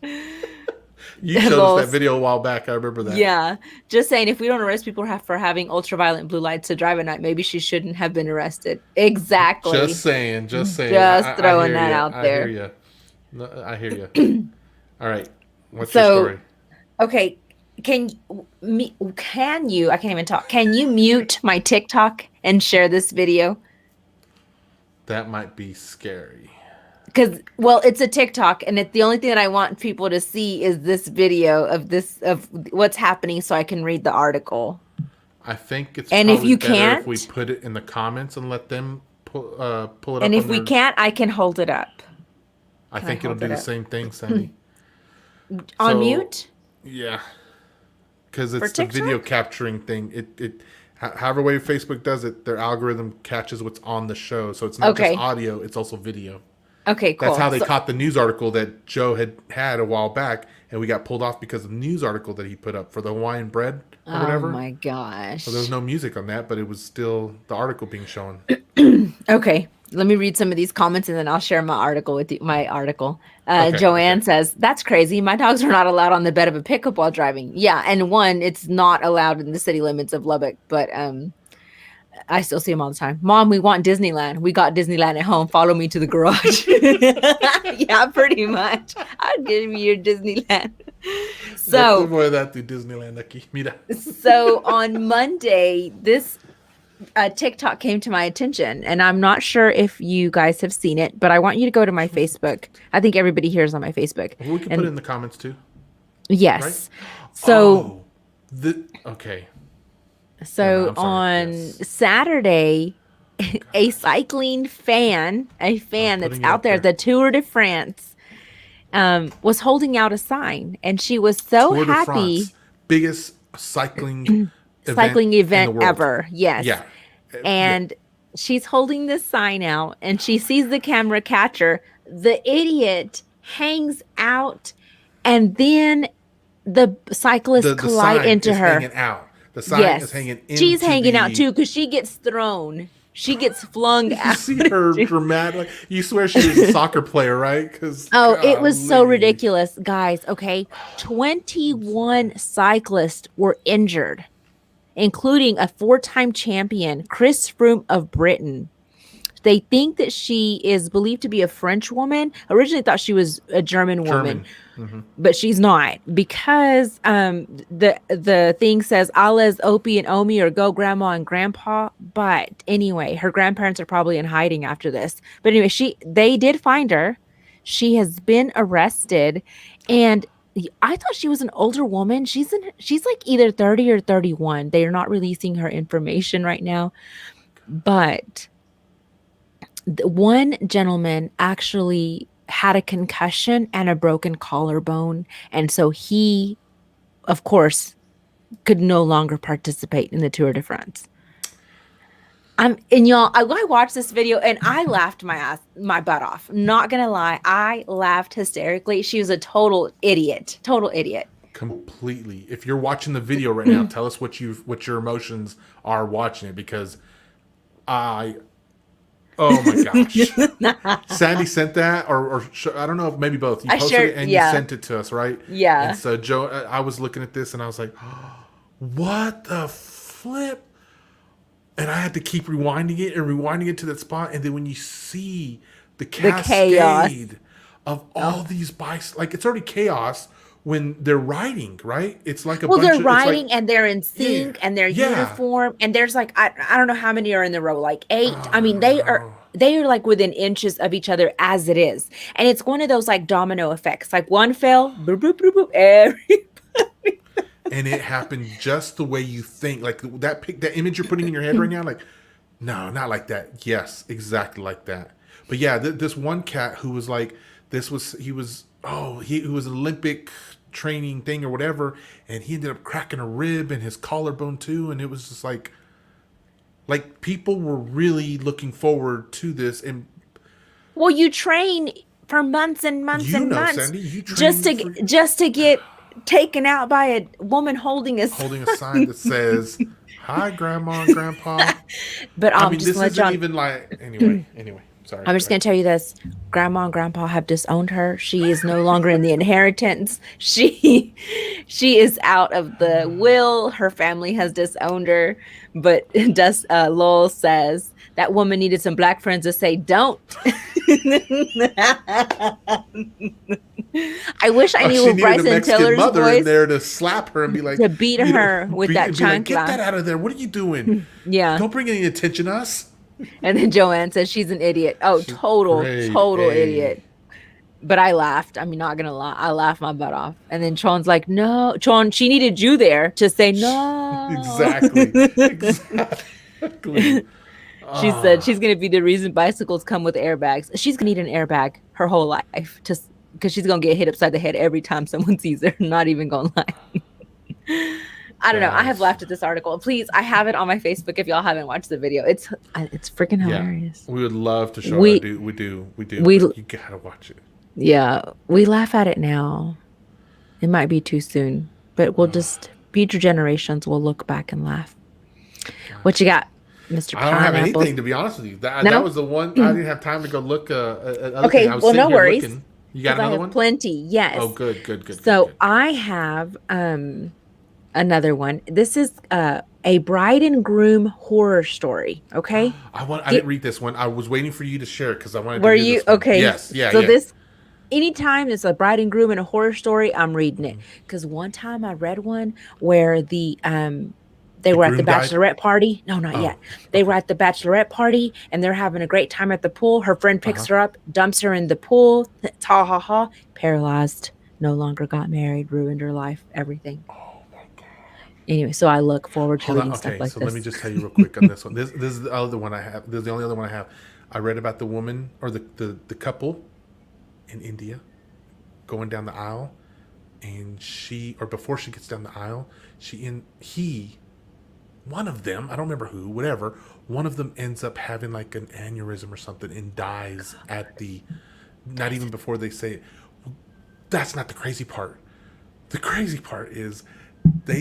You showed us that video a while back. I remember that. Yeah. Just saying, if we don't arrest people for having ultraviolet blue lights to drive at night, maybe she shouldn't have been arrested. Exactly. Just saying. Just throwing that out there. I hear you. No, I hear you. All right. What's your story? Okay. Can you, I can't even talk. Can you mute my TikTok and share this video? That might be scary. Because, well, it's a TikTok, and the only thing that I want people to see is this video of what's happening, so I can read the article. I think it's and probably if you better can't, if we put it in the comments and let them pull it up. And if we can't, I can hold it up. I think it'll do the same thing, Sandy. On mute? Yeah, because it's the video capturing thing. It however way Facebook does it, their algorithm catches what's on the show, so it's not just audio; it's also video. Okay, cool. That's how they caught the news article that Joe had a while back, and we got pulled off because of the news article that he put up for the Hawaiian bread or whatever. Oh my gosh! So there was no music on that, but it was still the article being shown. Okay, let me read some of these comments, and then I'll share my article with you. My article. Okay, Joanne says, "That's crazy. My dogs are not allowed on the bed of a pickup while driving." Yeah, and it's not allowed in the city limits of Lubbock, but I still see them all the time. Mom, we want Disneyland. We got Disneyland at home. Follow me to the garage. Yeah, pretty much. I'll give you your Disneyland. So, so on Monday, this TikTok came to my attention, and I'm not sure if you guys have seen it, but I want you to go to my Facebook. I think everybody here is on my Facebook. We can put it in the comments too. Yes. Right? So, okay. So on Saturday, a cycling fan, that's out there, the Tour de France, was holding out a sign, and she was so happy. Biggest cycling event ever. Yes. Yeah. And she's holding this sign out, and she sees the camera catcher. The idiot hangs out, and then the cyclist collide into her. Hanging out. The sign is hanging into She's hanging out too because she gets thrown. She gets flung out. You see her dramatic. You swear she was a soccer player, right? It was so ridiculous, guys. Okay, 21 cyclists were injured, including a 4-time champion, Chris Froome of Britain. They think that she is believed to be a French woman. Originally thought she was a German woman, but she's not, because the thing says Alles Opie and Omi, or go grandma and grandpa. But anyway, her grandparents are probably in hiding after this. But anyway, they did find her. She has been arrested, and I thought she was an older woman. She's like either 30 or 31. They are not releasing her information right now, but one gentleman actually had a concussion and a broken collarbone, and so he, of course, could no longer participate in the Tour de France. And y'all, I watched this video and I laughed my butt off. Not gonna lie, I laughed hysterically. She was a total idiot. Completely. If you're watching the video right now, tell us what your emotions are watching it, because I Oh my gosh. Sandy sent that, I don't know if maybe both. You I posted shared, it and you yeah, sent it to us, right? And yeah. so Joe, I was looking at this and I was like, what the flip? And I had to keep rewinding it to that spot. And then when you see the The chaos. cascade of Oh. all these bikes, like it's already chaos when they're riding, right? It's like a Well, bunch they're of, it's like, riding and they're in yeah, sync and they're yeah. uniform and there's like I don't know how many are in the row, like 8. I mean, Oh, they are like within inches of each other as it is. And it's one of those like domino effects. Like one fell, boop, boop, boop, boop, every and it happened just the way you think. Like that image you're putting in your head right now, like, no, not like that. Yes, exactly like that. But yeah, this one cat who was like, he was an Olympic training thing or whatever, and he ended up cracking a rib and his collarbone too, and it was just like people were really looking forward to this, and Well, you train for months and months you and know, months Sandy, you just trained to for just to get taken out by a woman holding a holding a sign that says, "Hi, Grandma and Grandpa." but I mean, just this let isn't John. even like anyway. Sorry. I'm Go just going ahead. to tell you this. Grandma and grandpa have disowned her. She is no longer in the inheritance. She is out of the will. Her family has disowned her. But Lowell says that woman needed some black friends to say don't. I wish I Oh, knew she needed a Bryson Mexican Tiller's mother in voice there to slap her and be like, to beat her with that be like, get chancla. that out of there. What are you doing? Yeah. Don't bring any attention to us. And then Joanne says she's an idiot. Oh, She's total great. idiot. But I laughed. I mean, not gonna lie, I laughed my butt off. And then Chon's like, "No, Chon, she needed you there to say no." Exactly. Exactly. She said Ah, she's gonna be the reason bicycles come with airbags. She's gonna need an airbag her whole life, just because she's gonna get hit upside the head every time someone sees her. Not even gonna lie. I don't know. I have guys. laughed at this article. Please, I have it on my Facebook. If y'all haven't watched the video, it's freaking Yeah. hilarious. We would love to show We it. We do. we But you gotta watch it. Yeah, we laugh at it now. It might be too soon, but we'll just future generations will look back and laugh. What you got, Mr. I don't have Pineapple? anything, to be honest with you. That No? was the one I didn't have time to go look at other Okay, thing. I was well, sitting no here worries. looking. You got Because I another have one? plenty. Yes. Oh, good. So Good. I have another one. This is a bride and groom horror story. Okay. I didn't read this one. I was waiting for you to share it because I wanted Were to hear you this one. okay? Yes. Yeah. So Yeah. this anytime it's a bride and groom and a horror story, I'm reading it. Because one time I read one where they were at the groom died? bachelorette party. No, not Oh, yet. They were at the bachelorette party and they're having a great time at the pool. Her friend picks her up, dumps her in the pool. Ha ha ha. Paralyzed. No longer got married. Ruined her life. Everything. Oh my god. Anyway, so I look forward to Hold on. reading Okay. stuff like So this. let me just tell you real quick on this one. This is the other one I have. This is the only other one I have. I read about the woman or the couple in India going down the aisle, and before she gets down the aisle, one of them, I don't remember who, whatever, one of them ends up having like an aneurysm or something and dies not even before they say it. That's not the crazy part. The crazy part is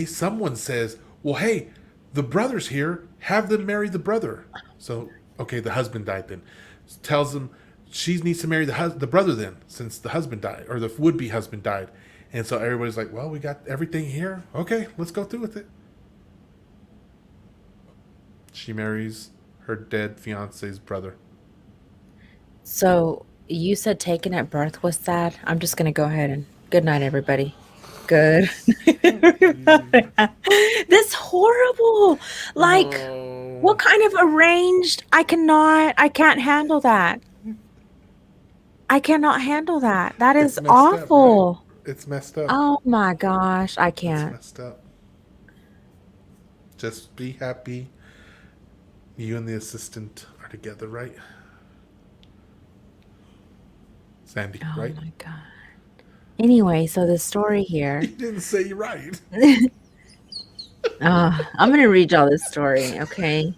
someone says, well, hey, the brother's here, have them marry the brother. So, okay, the husband died then. Tells them she needs to marry the brother then, since the husband died, or the would-be husband died. And so everybody's like, well, we got everything here. Okay, let's go through with it. She marries her dead fiance's brother. So you said taken at birth was sad. I'm just going to go ahead and good night, everybody. Good. This horrible. Like, what kind of arranged? I can't handle that. I cannot handle that. That is It's messed up, awful. right? It's messed up. Oh my gosh. I It's can't. messed up. Just be happy. You and the assistant are together, right? Sandy, Oh right? my God. Anyway, so the story here. You didn't say you're right. I'm going to read y'all this story, okay?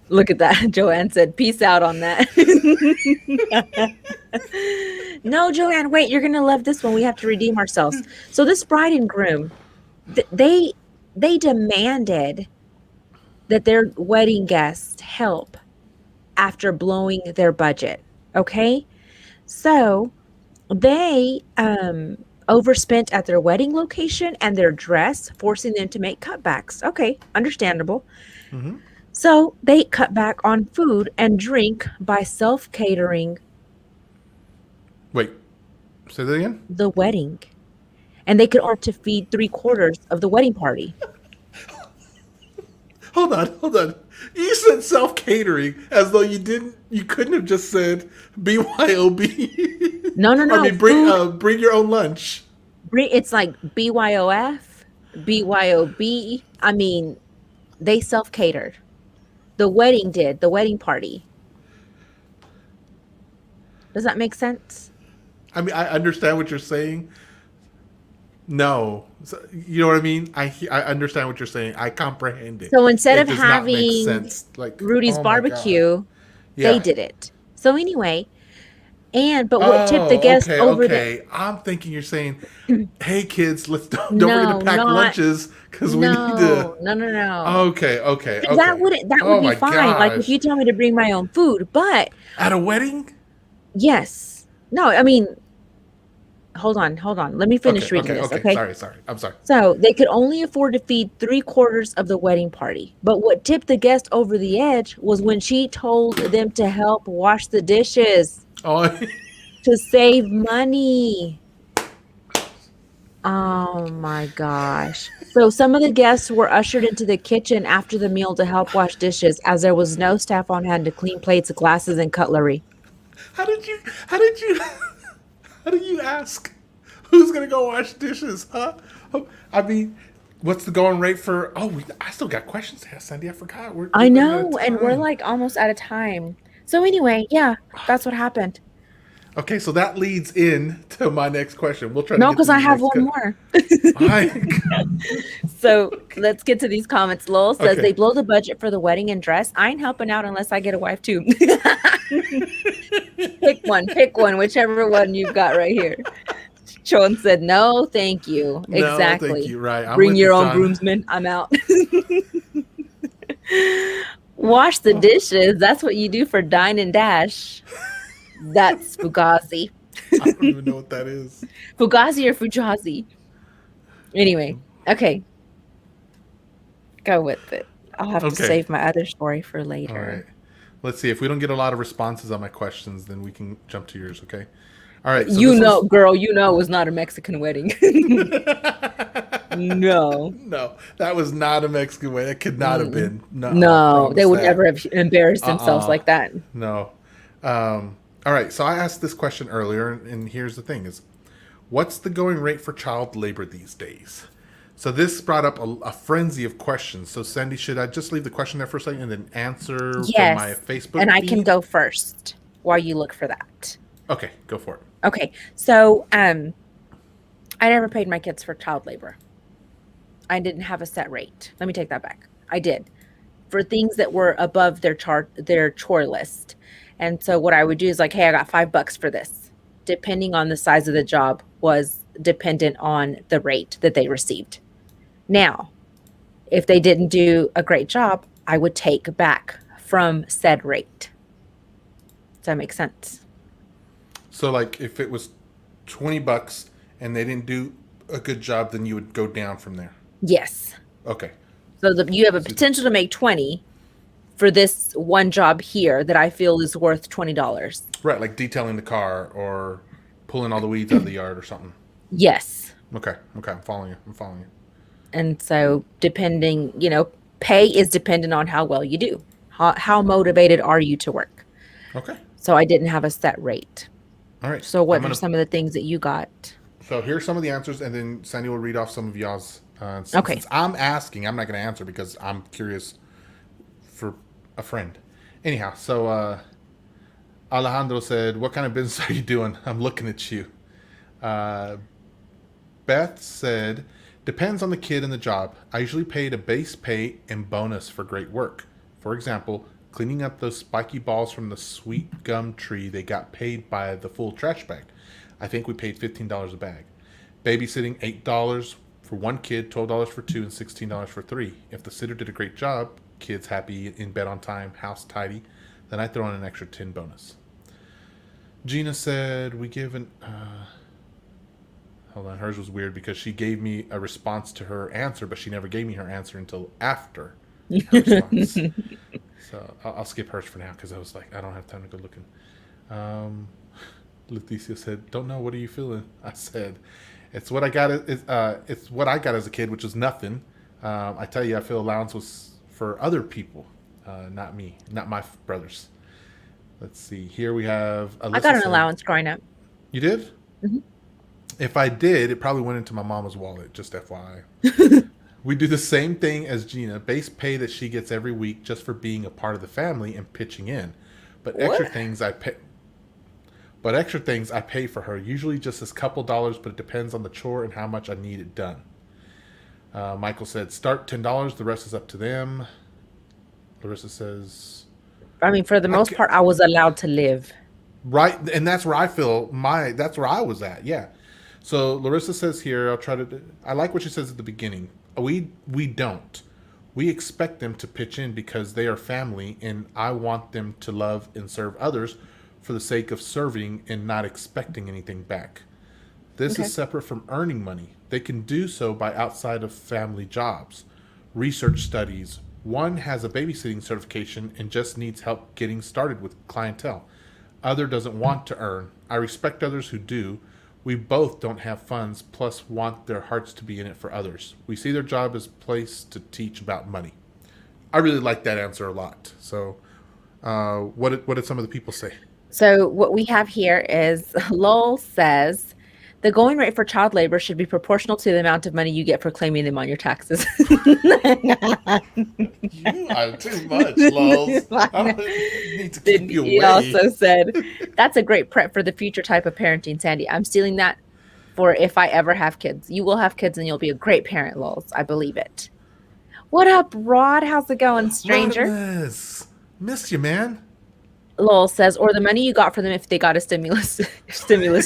Look at that. Joanne said, peace out on that. No, Joanne, wait, you're going to love this one. We have to redeem ourselves. So this bride and groom, they demanded that their wedding guests help after blowing their budget. Okay? So they overspent at their wedding location and their dress, forcing them to make cutbacks. Okay, understandable. Mm-hmm. So they cut back on food and drink by self catering Wait, say that again? the wedding. And they could afford to feed 3/4 of the wedding party. Hold on, hold on. You said self catering as though you couldn't have just said BYOB. No, no, I no. mean, Food, bring your own lunch. it's like BYOF, BYOB. I mean, they self catered. The wedding did, the wedding party. Does that make sense? I mean, I understand what you're saying. No, so, you know what I mean. I understand what you're saying. I comprehend it. So instead It of does not make having sense. Like, Rudy's oh my god. barbecue, they Yeah. did it. So anyway, but what tipped the Oh, guests okay, over the okay. I'm thinking you're saying, "Hey kids, let's don't forget no, to pack not lunches because we need to." no, no, no, no. Okay, okay, 'Cause that okay. would Oh be my fine. Like if gosh! you tell me to bring my own food, but At a wedding? yes. No, I mean, hold on, hold on. Let me Okay, finish reading okay, this, okay. okay? Sorry, sorry. I'm sorry. So they could only afford to feed 3/4 of the wedding party. But what tipped the guest over the edge was when she told them to help wash the dishes Oh, to save money. Oh my gosh. So some of the guests were ushered into the kitchen after the meal to help wash dishes as there was no staff on hand to clean plates, glasses, and cutlery. how did you? How did you? How do you ask? Who's gonna go wash dishes? Huh? Oh, I mean, what's the going rate for? Oh, I still got questions to ask, Sandy. I forgot. I We're running out of know, and we're time. like almost out of time. So anyway, yeah, that's what happened. Okay, so that leads in to my next question. We'll try to No, get to because I these have next. one more. So let's get to these comments. Lowell says Okay. they blow the budget for the wedding and dress. I ain't helping out unless I get a wife too. Pick one, whichever one you've got right here. Sean said, no, thank you. No, Exactly. thank you. Right. I'm Bring with your you, own John. groomsmen. I'm out. Wash the dishes. That's what you do for Dine and Dash. That's Fugazi. I don't even know what that is. Fugazi or Fujazi. Anyway, okay. Go with it. I'll have to Okay. save my other story for All later. right. Let's see. If we don't get a lot of responses on my questions, then we can jump to yours. Okay. All right. So You this know, one's- girl, you know it was not a Mexican wedding. No. No, that was not a Mexican way. That could not have been. No, I No, promise they would that. never have embarrassed themselves like that. No. All right. So I asked this question earlier, and here's the thing: is what's the going rate for child labor these days? So this brought up a frenzy of questions. So Sandy, should I just leave the question there for a second and then answer from my Yes. Facebook? And I can feed? go first while you look for that. Okay, go for it. Okay. So, I never paid my kids for child labor. I didn't have a set rate. Let me take that back. I did for things that were above their chore list. And so what I would do is like, hey, I got $5 for this. Depending on the size of the job was dependent on the rate that they received. Now, if they didn't do a great job, I would take back from said rate. Does that make sense? So like if it was $20 and they didn't do a good job, then you would go down from there. Yes. Okay. So you have a potential to make 20 for this one job here that I feel is worth $20. Right, like detailing the car or pulling all the weeds out of the yard or something. Yes. Okay. I'm following you. And so depending, pay is dependent on how well you do. How motivated are you to work? Okay. So I didn't have a set rate. All right. So what are some of the things that you got? So here's some of the answers, and then Sandy will read off some of y'all's. Okay. Since I'm asking, I'm not going to answer because I'm curious for a friend. Anyhow, so Alejandro said, "What kind of business are you doing? I'm looking at you." Beth said, "Depends on the kid and the job. I usually paid a base pay and bonus for great work. For example, cleaning up those spiky balls from the sweet gum tree, they got paid by the full trash bag. I think we paid $15 a bag. Babysitting, $8 for one kid, $12 for two, and $16 for three. If the sitter did a great job, kids happy, in bed on time, house tidy, then I throw in an extra 10 bonus. Gina said we give an hold on, hers was weird because she gave me a response to her answer, but she never gave me her answer until after her response. So I'll skip hers for now because I was like, I don't have time to go looking. Leticia said, "Don't know. What are you feeling?" I said, "It's what I got. It's what I got as a kid, which was nothing. I tell you, I feel allowance was for other people, not me, not my brothers." Let's see. Here we have. Alyssa I got an said, allowance growing up. You did? Mm-hmm. If I did, it probably went into my mama's wallet. Just FYI. We do the same thing as Gina. Base pay that she gets every week just for being a part of the family and pitching in. But extra things I pay. But extra things I pay for her. Usually just a couple dollars, but it depends on the chore and how much I need it done. Michael said, "Start $10. The rest is up to them." Larissa says, I mean, for the most part, I was allowed to live. right, and that's where I feel that's where I was at. Yeah. So Larissa says here, I like what she says at the beginning. We don't. We expect them to pitch in because they are family, and I want them to love and serve others for the sake of serving and not expecting anything back. This is separate from earning money. They can do so by outside of family jobs, research studies. One has a babysitting certification and just needs help getting started with clientele. Other doesn't want to earn. I respect others who do. We both don't have funds, plus want their hearts to be in it for others. We see their job as a place to teach about money. I really like that answer a lot. So what did some of the people say? So what we have here is Lowell says the going rate for child labor should be proportional to the amount of money you get for claiming them on your taxes. You are too much, Lols. I need to keep you away. He also said, "That's a great prep for the future type of parenting, Sandy. I'm stealing that for if I ever have kids. You will have kids and you'll be a great parent, Lols. I believe it." What up, Rod? How's it going, stranger? Missed you, man. Lowell says, or the money you got for them if they got a stimulus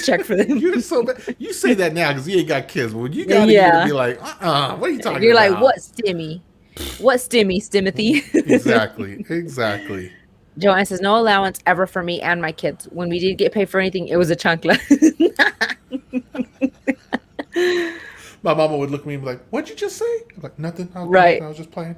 check for them. You're so bad. You say that now because you ain't got kids. Well, you got to be like, what are you talking You're about? like, what stimmy? What stimmy, Stimothy? Exactly. Joanne says, no allowance ever for me and my kids. When we did get paid for anything, it was a chunkla. My mama would look at me and be like, what'd you just say? I'm like, nothing. I was just playing.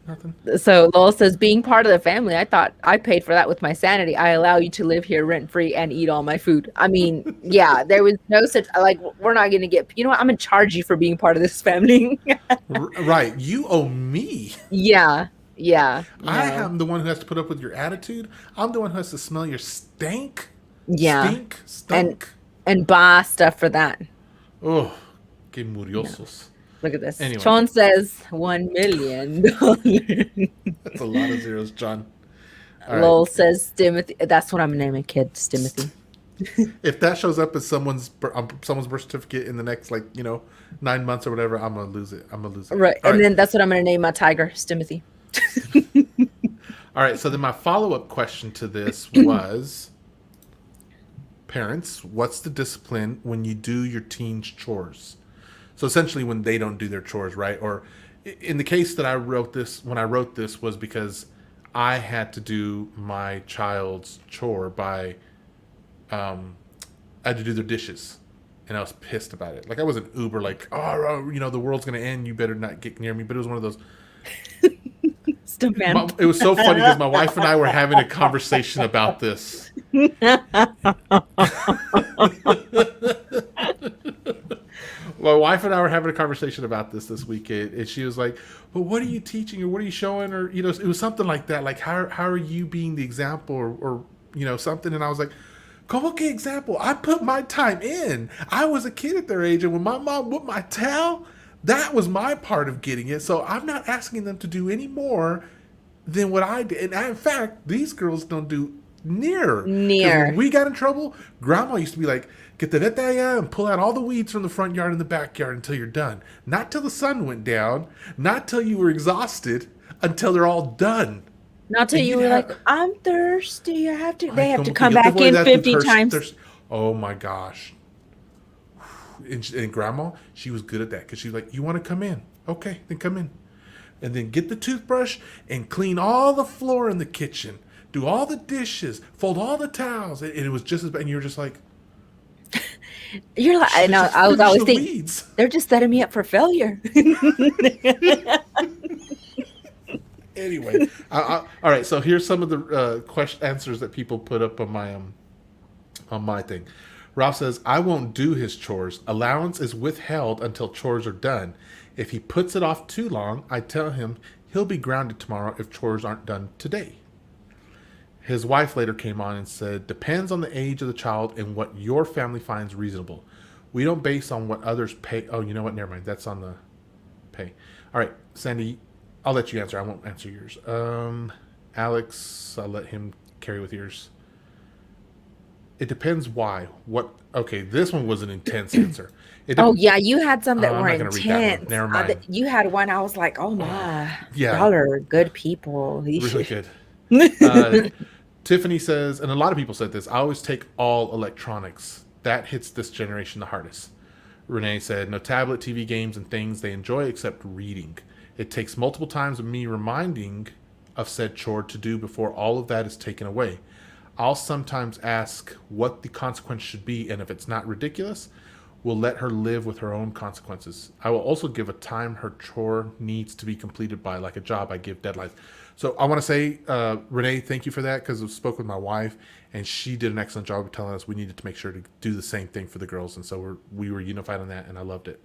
Nothing. So Lowell says, being part of the family, I thought I paid for that with my sanity. I allow you to live here rent free and eat all my food. I mean, yeah, there was no such, like, we're not going to get, you know what? I'm going to charge you for being part of this family. Right. You owe me. Yeah. I am the one who has to put up with your attitude. I'm the one who has to smell your stank. Yeah. Stunk. And buy stuff for that. Oh, que muriosos. Yeah. Look at this. Anyway. Sean says $1 million. That's a lot of zeros, John. Lowell says Timothy. That's what I'm going to name a kid, Timothy. If that shows up as someone's birth certificate in the next 9 months or whatever, I'm gonna lose it. Right, and then that's what I'm going to name my tiger, Timothy. All right. So then my follow-up question to this was, parents, what's the discipline when you do your teen's chores? So essentially when they don't do their chores, right? Or in the case that when I wrote this was because I had to do my child's chore by, I had to do their dishes. And I was pissed about it. Like I wasn't uber like, the world's going to end. You better not get near me. But it was one of those. It was so funny because my wife and I were having a conversation about this. My wife and I were having a conversation about this weekend, and she was like, "Well, what are you teaching, or what are you showing, or it was something like that. Like, how are you being the example, or something?" And I was like, "Como que example? I put my time in. I was a kid at their age, and when my mom whooped my tail, that was my part of getting it. So I'm not asking them to do any more than what I did. And in fact, these girls don't do near. When we got in trouble, Grandma used to be like, get the vete allá and pull out all the weeds from the front yard and the backyard until you're done. Not till the sun went down, not till you were exhausted, until they're all done. Not till you were like, I'm thirsty. They have to come back in 50 times. Oh my gosh. And Grandma, she was good at that because she was like, you want to come in? Okay, then come in. and then get the toothbrush and clean all the floor in the kitchen, do all the dishes, fold all the towels. And it was just as bad. And you were just like, You're like, I know. just I was finish always the thinking weeds. they're just setting me up for failure. Anyway, all right. So here's some of the answers that people put up on my thing. Ralph says, I won't do his chores. Allowance is withheld until chores are done. If he puts it off too long, I tell him he'll be grounded tomorrow if chores aren't done today. His wife later came on and said, depends on the age of the child and what your family finds reasonable. We don't base on what others pay. Oh, you know what? Never mind. That's on the pay. All right, Sandy, I'll let you answer. I won't answer yours. Alex, I'll let him carry with yours. It depends why. What? Okay, this one was an intense answer. Oh yeah, you had some that I'm were not gonna read that one. intense. Never mind. You had one. I was like, oh my, Yeah. y'all are good people. Really good. Tiffany says, and a lot of people said this, I always take all electronics. That hits this generation the hardest. Renee said, no tablet, TV games, and things they enjoy except reading. It takes multiple times of me reminding of said chore to do before all of that is taken away. I'll sometimes ask what the consequence should be, and if it's not ridiculous, we'll let her live with her own consequences. I will also give a time her chore needs to be completed by, like a job. I give deadlines. So I want to say, Renee, thank you for that, because I spoke with my wife, and she did an excellent job of telling us we needed to make sure to do the same thing for the girls, and so we were unified on that, and I loved it.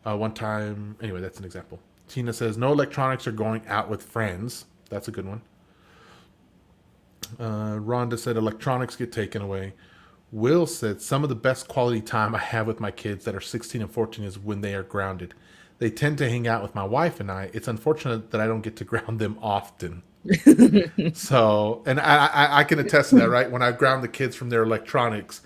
One time, anyway, that's an example. Tina says, no electronics are going out with friends. That's a good one. Rhonda said, electronics get taken away. Will said, some of the best quality time I have with my kids that are 16 and 14 is when they are grounded. They tend to hang out with my wife and I. It's unfortunate that I don't get to ground them often. So, and I can attest to that, right? When I ground the kids from their electronics,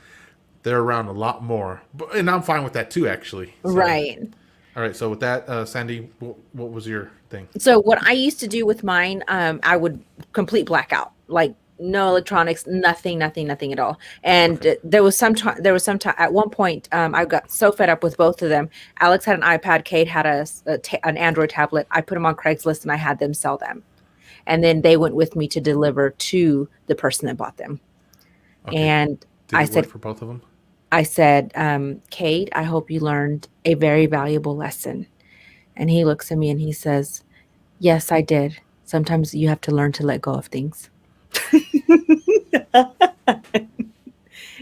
they're around a lot more. And I'm fine with that too, actually. So, Right. All right. So with that, Sandy, what was your thing? So what I used to do with mine, I would complete blackout, like no electronics, nothing at all. And Perfect. there was some time at one point, I got so fed up with both of them. Alex had an iPad, Kate had an Android tablet. I put them on Craigslist and I had them sell them. And then they went with me to deliver to the person that bought them. Okay. And Did I it said, work for both of them? I said, Kate, I hope you learned a very valuable lesson. And he looks at me and he says, yes, I did. Sometimes you have to learn to let go of things.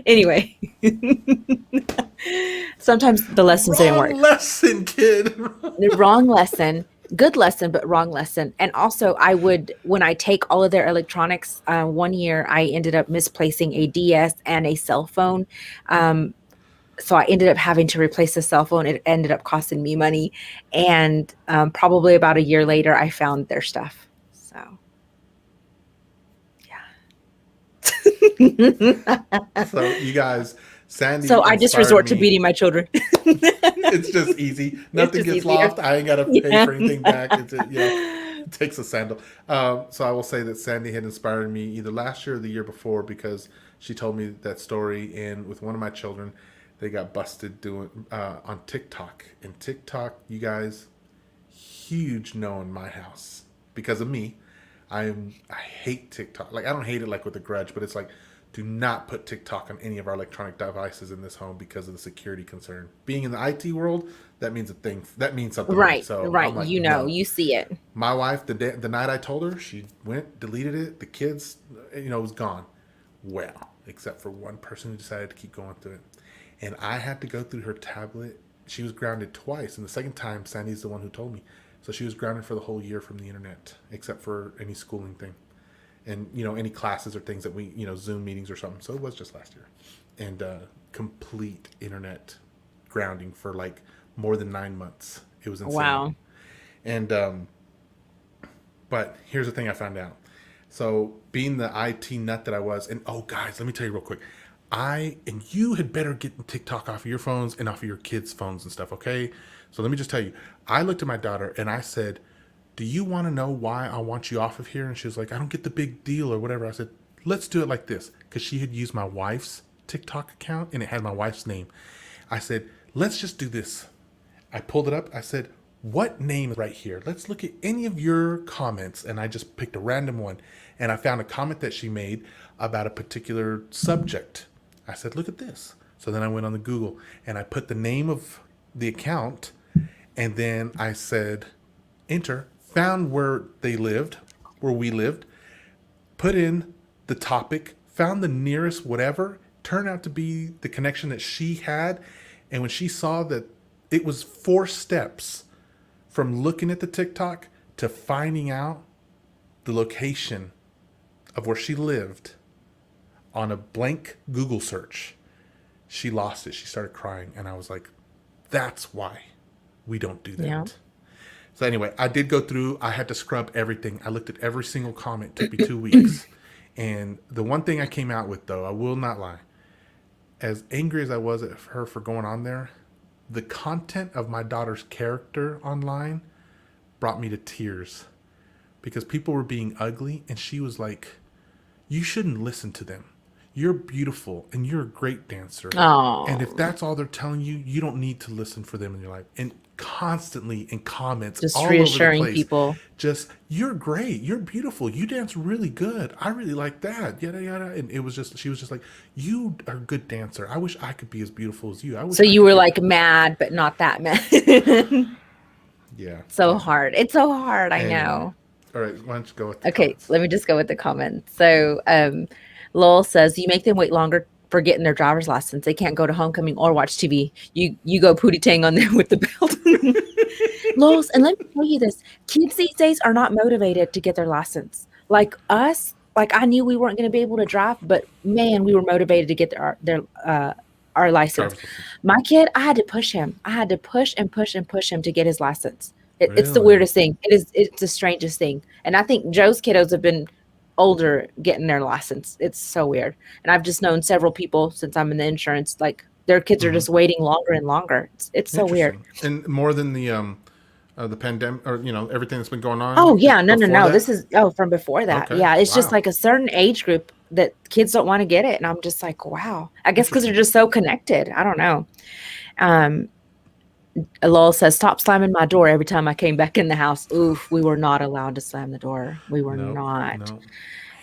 Anyway, sometimes the lessons didn't work. Wrong lesson, kid. The wrong lesson, good lesson, but wrong lesson. And also, when I take all of their electronics, one year I ended up misplacing a DS and a cell phone. So I ended up having to replace the cell phone. It ended up costing me money. And probably about a year later, I found their stuff. So, yeah. So you guys, Sandy. So I just inspired resort to me. beating my children. It's just easy. Nothing just gets easier. lost. I ain't got to pay Yeah. for anything back. It takes a sandal. So I will say that Sandy had inspired me either last year or the year before, because she told me that story. And with one of my children, they got busted doing on TikTok. And TikTok, you guys, huge no in my house because of me. I hate TikTok. Like, I don't hate it like with a grudge, but it's like, do not put TikTok on any of our electronic devices in this home because of the security concern. Being in the IT world, that means a thing. That means something. Right, So right. I'm like, No. no. You see it. My wife, the night I told her, she went, deleted it. The kids, it was gone. Well, except for one person who decided to keep going through it. And I had to go through her tablet. She was grounded twice. And the second time, Sandy's the one who told me. So she was grounded for the whole year from the internet, except for any schooling thing. And, any classes or things that we, Zoom meetings or something. So it was just last year. And complete internet grounding for like more than 9 months. It was insane. Wow. And, but here's the thing I found out. So being the IT nut that I was, and oh guys, let me tell you real quick. And you had better get TikTok off of your phones and off of your kids' phones and stuff, okay? So let me just tell you, I looked at my daughter and I said, do you want to know why I want you off of here? And she was like, I don't get the big deal or whatever. I said, let's do it like this. Because she had used my wife's TikTok account and it had my wife's name. I said, let's just do this. I pulled it up. I said, what name is right here? Let's look at any of your comments. And I just picked a random one. And I found a comment that she made about a particular subject. I said, look at this. So then I went on the Google and I put the name of the account. And then I said, enter, found where they lived, where we lived, put in the topic, found the nearest whatever, turned out to be the connection that she had. And when she saw that it was 4 steps from looking at the TikTok to finding out the location of where she lived on a blank Google search, she lost it. She started crying. And I was like, that's why we don't do that. Yeah. So anyway, I did go through. I had to scrub everything. I looked at every single comment. It took me 2 weeks. And the one thing I came out with, though, I will not lie, as angry as I was at her for going on there, the content of my daughter's character online brought me to tears because people were being ugly. And she was like, you shouldn't listen to them. You're beautiful and you're a great dancer. Oh. And if that's all they're telling you, you don't need to listen for them in your life. And constantly in comments, Just all reassuring over the place, people. just, you're great. You're beautiful. You dance really good. I really like that. Yada, yada. And it was just, she was just like, you are a good dancer. I wish I could be as beautiful as you. I wish So I you could were be-" like mad, but not that mad. Yeah. So hard. It's so hard. I Anyway. know. All right. Why don't you go with the Okay, comments? let me just go with the comments. So Lowell says, you make them wait longer for getting their driver's license. They can't go to homecoming or watch TV. You go pootie tang on them with the belt. Lowell, and let me tell you this. Kids these days are not motivated to get their license. Like us, like I knew we weren't going to be able to drive, but man, we were motivated to get our license. Driver's license. My kid, I had to push him. I had to push and push and push him to get his license. It's the Really? weirdest thing. It's the strangest thing. And I think Joe's kiddos have been older getting their license. It's so weird. And I've just known several people since I'm in the insurance, like their kids are just waiting longer and longer. It's so weird. And more than the pandemic or everything that's been going on. Oh yeah, no. before that? This is from before that. Okay. Yeah, it's just Wow. like a certain age group that kids don't want to get it, and I'm just like, wow. I guess because they're just so connected. I don't know. Lowell says, stop slamming my door every time I came back in the house. Oof, we were not allowed to slam the door. We were not. No.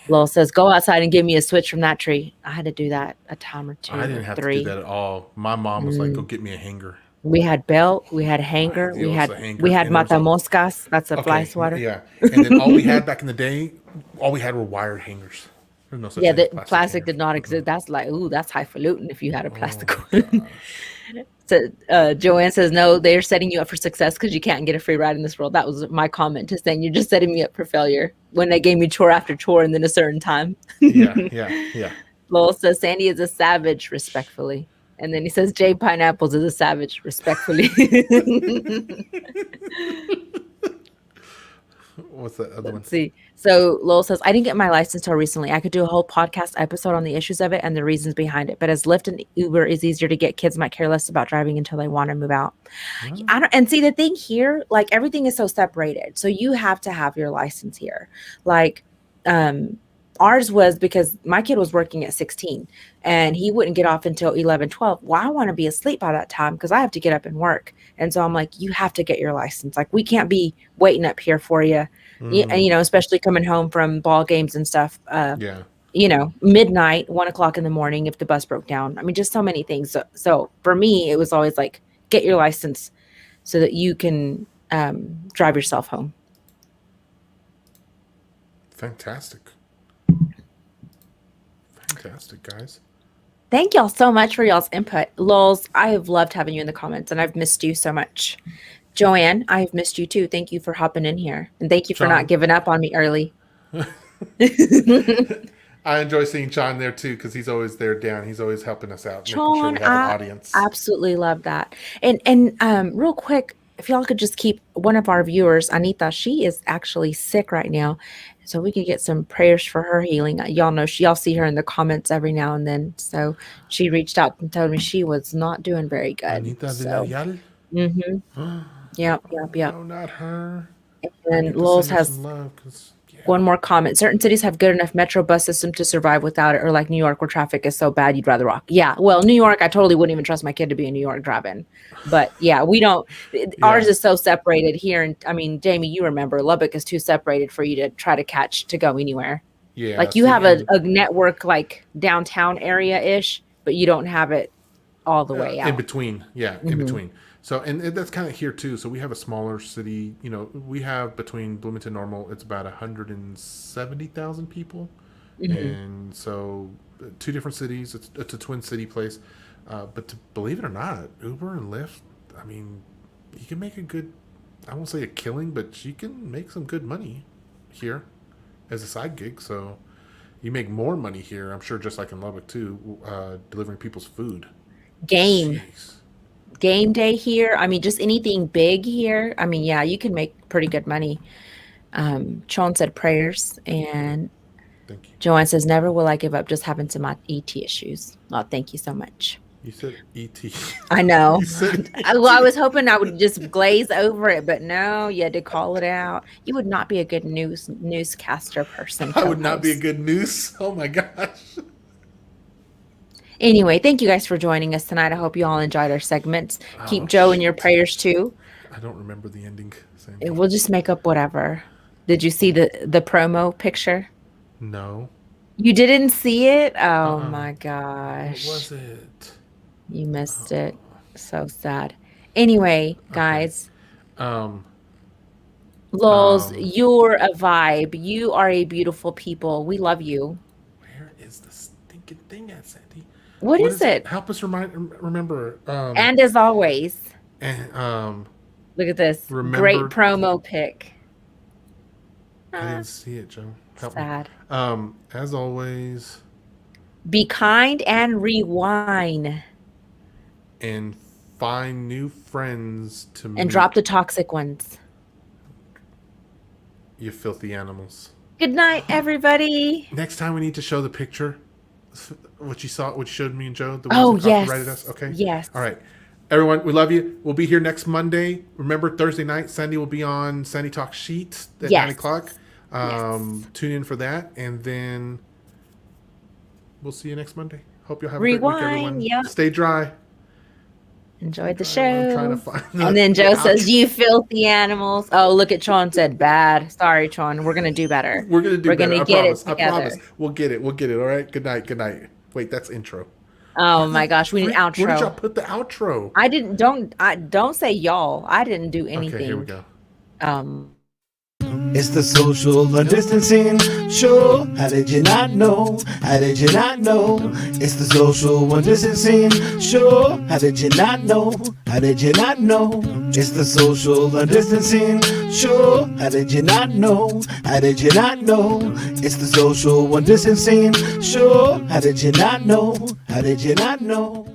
Lowell says, go outside and give me a switch from that tree. I had to do that a time or two. I didn't have to 3. do that at all. My mom was like, go get me a hanger. We had belt, we had hanger, we had hanger, we had and there was a- matamoscas. That's a fly swatter. Yeah. And then all we had back in the day, all we had were wired hangers. There's no such Yeah, thing as the plastic hanger. did not exist. That's like, ooh, that's highfalutin if you had a plastic Oh my one. gosh. So Joanne says, no, they're setting you up for success because you can't get a free ride in this world. That was my comment to saying you're just setting me up for failure when they gave me chore after chore and then a certain time. Yeah. Lowell says, Sandy is a savage, respectfully. And then he says, Jay Pineapples is a savage, respectfully. What's that other one? Let's see. So Lowell says, I didn't get my license till recently. I could do a whole podcast episode on the issues of it and the reasons behind it. But as Lyft and Uber is easier to get, kids might care less about driving until they want to move out. And see, the thing here, like everything is so separated. So you have to have your license here. Like ours was because my kid was working at 16 and he wouldn't get off until 11, 12. Well, I want to be asleep by that time because I have to get up and work. And so I'm like, you have to get your license. Like we can't be waiting up here for you. And, especially coming home from ball games and stuff, midnight, 1:00 in the morning, if the bus broke down. I mean, just so many things. So for me, it was always like, get your license so that you can drive yourself home. Fantastic, guys. Thank y'all so much for y'all's input. Lols, I have loved having you in the comments and I've missed you so much. Joanne, I have missed you too. Thank you for hopping in here. And thank you for not giving up on me early. I enjoy seeing John there too because he's always there down. He's always helping us out, John, making sure we have an audience. Absolutely love that. And real quick, if y'all could just keep one of our viewers, Anita, she is actually sick right now. So we could get some prayers for her healing. Y'all know y'all see her in the comments every now and then. So she reached out and told me she was not doing very good. Anita Villarreal? Mm-hmm. Yep. No, not her. And Lowe's has love 'cause, yeah. One more comment. Certain cities have good enough metro bus system to survive without it, or like New York where traffic is so bad you'd rather walk. Yeah. Well, New York, I totally wouldn't even trust my kid to be in New York driving. But yeah, we don't. Ours is so separated here. And I mean, Jamie, you remember Lubbock is too separated for you to try to go anywhere. Yeah. Like you have a network like downtown area ish, but you don't have it all the way out. In between. Yeah. In between. So, and that's kind of here too. So we have a smaller city, you know, we have between Bloomington and Normal, it's about 170,000 people. And so 2 different cities, it's a twin city place. But believe it or not, Uber and Lyft, I mean, you can make a good, I won't say a killing, but you can make some good money here as a side gig. So you make more money here, I'm sure, just like in Lubbock too, delivering people's food. Jeez. Game day here. I mean, just anything big here. I mean, yeah, you can make pretty good money. Chon said prayers, and thank you. Joanne says, never will I give up. Just happened to my ET issues. Oh, thank you so much. You said ET. I know. You said ET. Well, I was hoping I would just glaze over it, but no, you had to call it out. You would not be a good newscaster person. I would not be a good news. Oh my gosh. Anyway, thank you guys for joining us tonight. I hope you all enjoyed our segments. Keep Joe in your prayers too. I don't remember the ending. We'll just make up whatever. Did you see the promo picture? No. You didn't see it? Oh my gosh. What was it? You missed it. So sad. Anyway, guys. Okay. Lols, you're a vibe. You are a beautiful people. We love you. Where is the stinking thing at, Sandy? What is it? Help us remember. And as always. And look at this. Great promo pic. I didn't see it, Joe. Help sad. Me. As always. Be kind and rewind. And find new friends to meet. And drop the toxic ones. You filthy animals. Good night, everybody. Next time we need to show the picture. What you showed me and Joe. The ones that copyrighted us. Okay. Yes. All right. Everyone, we love you. We'll be here next Monday. Remember, Thursday night, Sandy will be on Sandy Talk Sheet at 9 o'clock. Tune in for that. And then we'll see you next Monday. Hope you'll have a great week, everyone. Yep. Stay dry. Enjoyed the show. I'm trying to find and then Joe says, you filthy animals. Oh, look at Chon said bad. Sorry, Chon. We're going to do better. We're going to do better. We're going to get it together. I promise. We'll get it. All right. Good night. Wait, that's intro. Oh my gosh, we need outro. Where did y'all put the outro? I didn't. Don't say y'all. I didn't do anything. Okay, here we go. It's the social distancing show. How did you not know? How did you not know? It's the social distancing show. How did you not know? How did you not know? It's the social distancing show. How did you not know? How did you not know? It's the social distancing show. How did you not know? How did you not know?